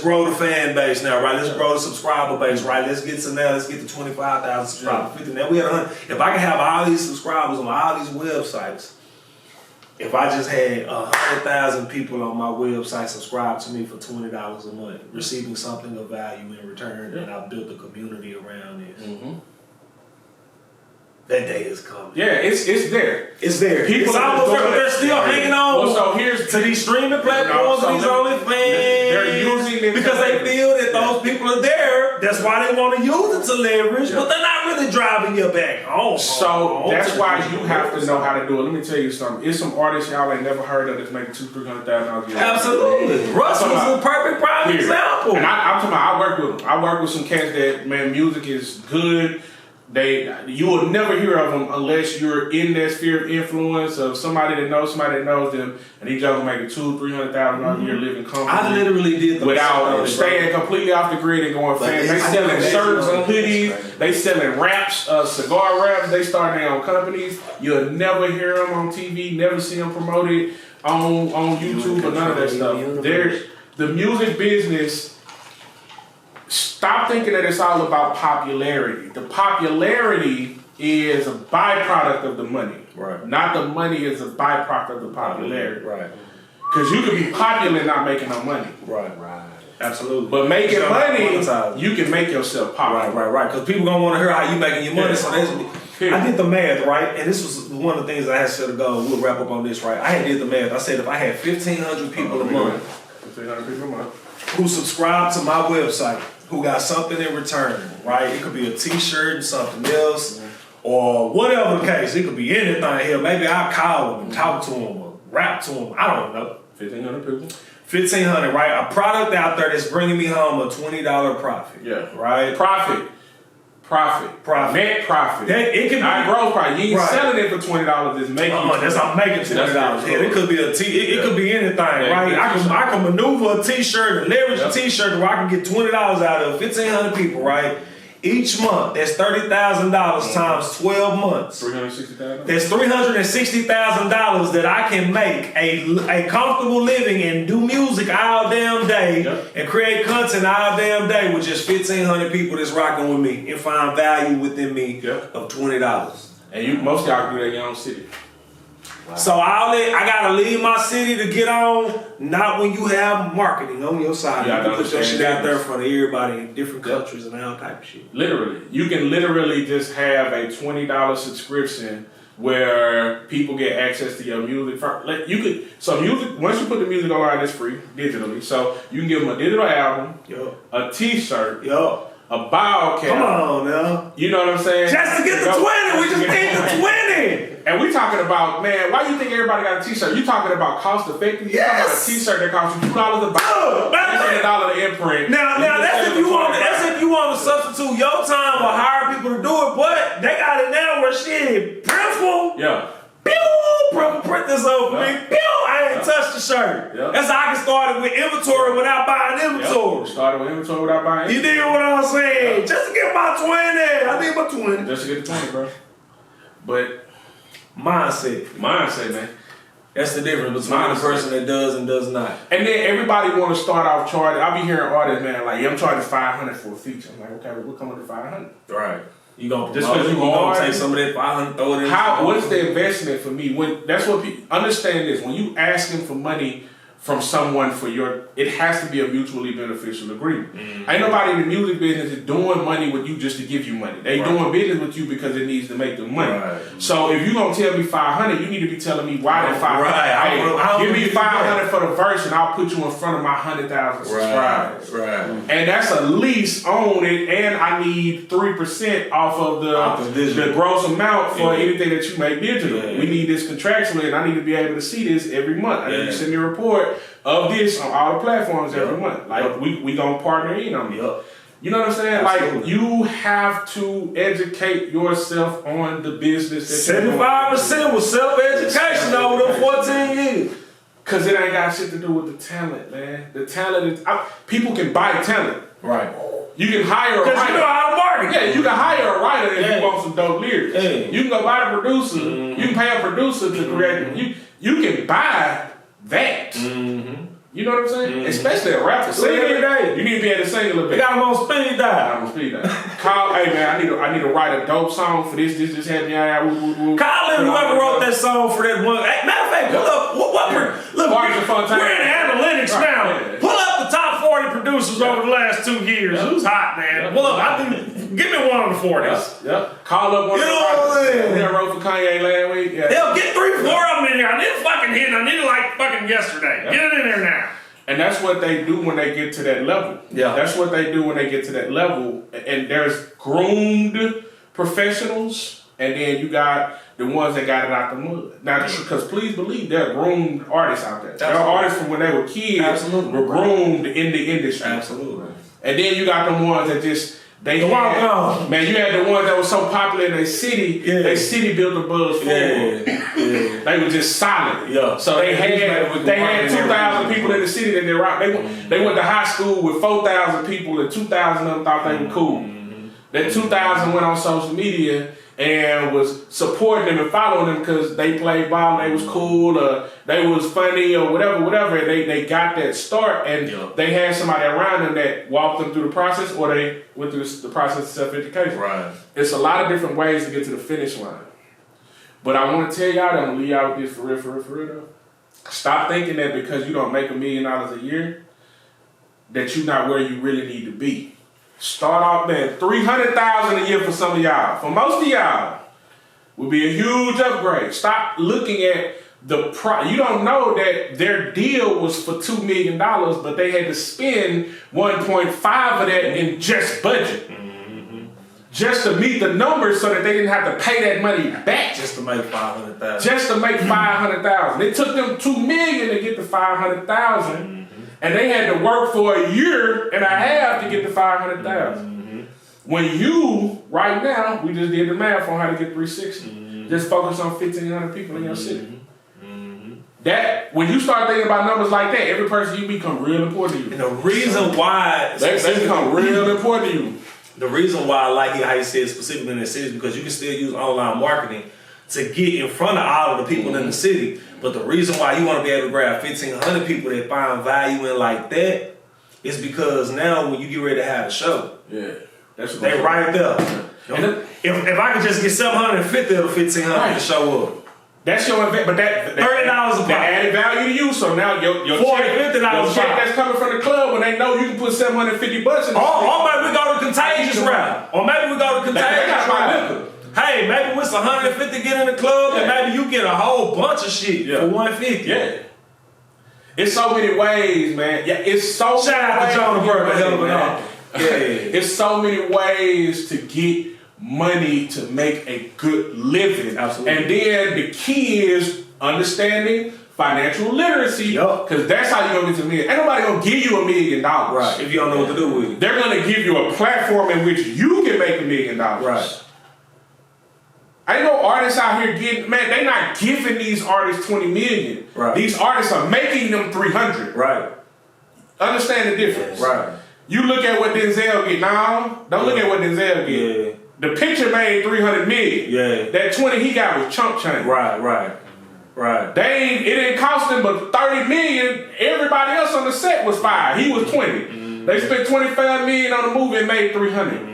S4: grow the fan base now, right? Let's grow the subscriber base, right? Let's get to 25,000 subscribers. 50. Now we at 100. If I can have all these subscribers on all these websites, if I just had 100,000 people on my website subscribe to me for $20 a month, receiving something of value in return, and I've built a community around it.
S3: Mm-hmm.
S4: That day is coming.
S3: Yeah, it's there.
S4: It's there.
S3: People
S4: it's almost there, but they're still hanging on.
S3: Well, so here's
S4: to these streaming platforms,
S3: so
S4: these OnlyFans.
S3: They're using it
S4: because they feel that those people are there. That's why they want to use it to leverage, but they're not really driving you back home.
S3: So that's why you have to know how to do it. Let me tell you something. It's some artists y'all ain't never heard of that's making $200,000-$300,000 a year.
S4: Absolutely. Russ was a perfect prime example.
S3: And I'm talking about, I work with them. I work with some cats that, man, music is good. You will never hear of them unless you're in that sphere of influence of somebody that knows them, and these guys are making $200,000-$300,000 a year living comfortably.
S4: I literally did the
S3: without staying completely off the grid and going fan. They selling shirts and hoodies. They selling wraps, cigar wraps. They starting their own companies. You'll never hear them on TV. Never see them promoted on YouTube or none of that stuff. There's the music business. Stop thinking that it's all about popularity. The popularity is a byproduct of the money.
S4: Right.
S3: Not the money is a byproduct of the popularity.
S4: Right.
S3: Because you could be popular and not making no money.
S4: Right. Right. Absolutely.
S3: But making money, you can make yourself popular.
S4: Right. Because people gonna want to hear how you making your money. Yeah. So I did the math, right? And this was one of the things I had said to go. We'll wrap up on this, right? I did the math. I said if I had 1,500 people a month,
S3: 1,500 people a month,
S4: who subscribe to my website, who got something in return, right? It could be a t-shirt and something else, or whatever the case. It could be anything here. Maybe I'll call them and talk to them or rap to them. I don't know.
S3: 1,500 people.
S4: 1,500, right? A product out there that's bringing me home a $20 profit.
S3: Yeah.
S4: Right?
S3: Profit. Net profit.
S4: It can
S3: not
S4: be
S3: gross profit. You ain't selling it for $20. It's making.
S4: I'm making $20. Yeah, it could be it could be anything, right? I can maneuver a t-shirt and leverage a t-shirt where I can get $20 out of 1,500 people, right? Each month, that's $30,000 times 12 months.
S3: $360,000.
S4: That's $360,000 that I can make a comfortable living and do music all damn day and create content all damn day with just 1,500 people that's rocking with me and find value within me of $20.
S3: And most of y'all do that in your own city.
S4: Wow. So I gotta leave my city to get on. Not when you have marketing on your side. You can put your shit out there in front of everybody in different countries and all type of shit.
S3: Literally, you can literally just have a $20 subscription where people get access to your music. Music. Once you put the music online, it's free digitally. So you can give them a digital album, a T-shirt, a ball cap.
S4: Come on now.
S3: You know what I'm saying?
S4: Just to get the 20. We just need the 20.
S3: And we talking about, man, why you think everybody got a t-shirt? You talking about cost effective? You talking about a t-shirt that costs you $2 a buy, $1 to imprint. Now that's if you want to substitute your time or hire people to do it, but they got it now where shit, Printful.
S2: Yeah.
S4: Print this over me. I ain't touched the shirt. Yep. That's how I can start it with inventory without buying inventory.
S3: Yep. Started with inventory without buying inventory.
S4: You dig what I'm saying? Yep. Just to get my 20. I need my 20.
S3: Just to get the 20, bro. But
S4: mindset,
S3: man.
S4: That's the difference between the person that does and does not.
S3: And then everybody want to start off charging. I be hearing artists, man, like, I'm charging $500 for a feature. I'm like, okay, we'll come with the $500.
S4: Right. You gonna
S3: just because you gonna
S4: take some of that $500, throw it in.
S3: What's the investment for me? That's what people understand this. When you asking for money from someone for it has to be a mutually beneficial agreement. Ain't nobody in the music business is doing money with you just to give you money. They doing business with you because it needs to make them money. Right. So if you gonna tell me 500, you need to be telling me why that 500. Right. Give me 500 for the verse and I'll put you in front of my 100,000 subscribers. Right. And that's a lease on it, and I need 3% off of the gross amount for anything that you make digital. Yeah. We need this contractually, and I need to be able to see this every month. I need to send me a report of this on all the platforms every month. Like we gonna partner in on it. You know what I'm saying? Absolutely. Like you have to educate yourself on the business.
S4: 75% was self-education over them 14 years.
S3: Cause it ain't got shit to do with the talent, man. The talent is people can buy talent. Right. You can hire a writer.
S4: Because you know how to market.
S3: Yeah, you can hire a writer if you want some dope lyrics. You can go buy a producer. You can pay a producer to create it. You can buy that. You know what I'm saying? Especially a rapper. You need to be able to sing a little bit.
S4: They got him on speed dial.
S3: I'm on speed dial. Call, hey man, I need to write a dope song for this had me out.
S4: Call him whoever wrote that song for that one. Hey, matter of fact, pull up. Look, we're in the analytics now. Yeah. Pull up the top 40 producers over the last 2 years. Who's hot, man? Pull up. Give me one of the 40s.
S3: Yep. Call up one of the rappers. I wrote for Kanye last week. Yeah.
S4: They'll get 3 or 4 of them in here. I need a fucking hit. I need it like fucking yesterday. Get it in there now.
S3: And that's what they do when they get to that level. Yeah. That's what they do when they get to that level. And there's groomed professionals, and then you got the ones that got it out the mud. Now, because please believe there are groomed artists out there. Absolutely. There are artists from when they were kids were groomed in the industry.
S4: Absolutely.
S3: And then you got the ones that just man, you had the ones that were so popular in their city. Yeah. Their city built a buzz for them. Yeah. They were just solid. Yeah. So they had 2,000 people in the city that they rock. They went to high school with 4,000 people, and 2,000 of them thought they were cool. That 2,000 went on social media and was supporting them and following them because they played ball, and they was cool, or they was funny, or whatever. They got that start, and they had somebody around them that walked them through the process, or they went through the process of self-education. Right. It's a lot of different ways to get to the finish line. But I want to tell y'all, I'm going to leave y'all with this for real though. Stop thinking that because you don't make $1 million a year, that you're not where you really need to be. Start off, man, $300,000 a year for some of y'all. For most of y'all, would be a huge upgrade. Stop looking at the price. You don't know that their deal was for $2 million, but they had to spend 1.5 of that in just budget. Just to meet the numbers so that they didn't have to pay that money back.
S4: Just to make $500,000.
S3: Just to make $500,000. It took them $2 million to get the $500,000. And they had to work for a year and a half to get the $500,000. When you, right now, we just did the math on how to get 360. Just focus on 1,500 people in your city. That, when you start thinking about numbers like that, every person you become real important to you.
S4: And the reason why
S3: they become real important to you.
S4: The reason why I like how you said specifically in the city is because you can still use online marketing to get in front of all of the people in the city. But the reason why you want to be able to grab 1,500 people that find value in like that is because now when you get ready to have a show, that's they right there. If I could just get 750 of the 1,500 to show up.
S3: That's your event, but that
S4: $30 a pop.
S3: That added value to you. So now your check that's coming from the club when they know you can put $750 in. Or
S4: maybe we go to contagious route. Or maybe we go to contagious route. Hey, maybe it's 150 get in the club, and maybe you get a whole bunch of shit for 150.
S3: Yeah. It's so many ways, man. Yeah, it's so
S4: shout out to Jonah Burke, hell of an arm.
S3: It's so many ways to get money to make a good living.
S4: Absolutely.
S3: And then the key is understanding financial literacy, because that's how you're going to get to $1 million. Ain't nobody going to give you $1 million.
S4: Right. If you don't know what to do with it.
S3: They're going to give you a platform in which you can make $1 million.
S4: Right.
S3: Ain't no artists out here getting, man, they not giving these artists $20 million. Right. These artists are making them $300.
S4: Right.
S3: Understand the difference.
S4: Right.
S3: You look at what Denzel get now. Don't look at what Denzel get.
S4: Yeah.
S3: The picture made $300 million.
S4: Yeah.
S3: That 20 he got was chump change.
S4: Right.
S3: It didn't cost him but $30 million. Everybody else on the set was $5. He was $20. They spent $25 million on the movie and made $300.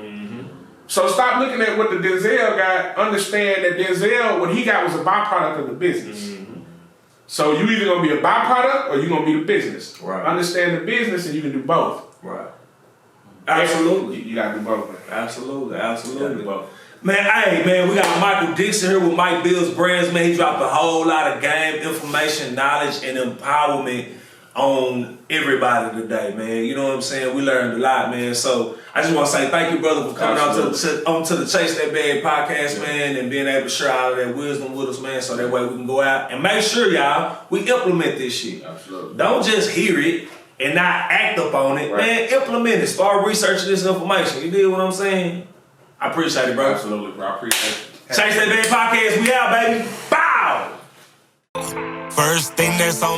S3: So stop looking at what the Denzel got. Understand that Denzel, what he got was a byproduct of the business. So you either gonna be a byproduct or you gonna be the business.
S4: Right.
S3: Understand the business and you can do both.
S4: Right. Absolutely.
S3: You gotta do both.
S4: Absolutely.
S3: You gotta
S4: Absolutely.
S3: do both.
S4: Man, hey, man, we got Michael Dixon here with Mike Builds Brands, man. He dropped a whole lot of game information, knowledge, and empowerment on everybody today, man. You know what I'm saying? We learned a lot, man. So I just want to say thank you, brother, for coming onto the Chase That Bag podcast, man, and being able to share all of that wisdom with us, man, so that way we can go out and make sure, y'all, we implement this shit.
S3: Absolutely.
S4: Don't just hear it and not act up on it.
S3: Right.
S4: Man, implement it. Start researching this information. You dig what I'm saying? I appreciate it, bro.
S3: Absolutely, bro. I appreciate it.
S4: Chase That Bag podcast. We out, baby. Bow!
S5: First thing that's on my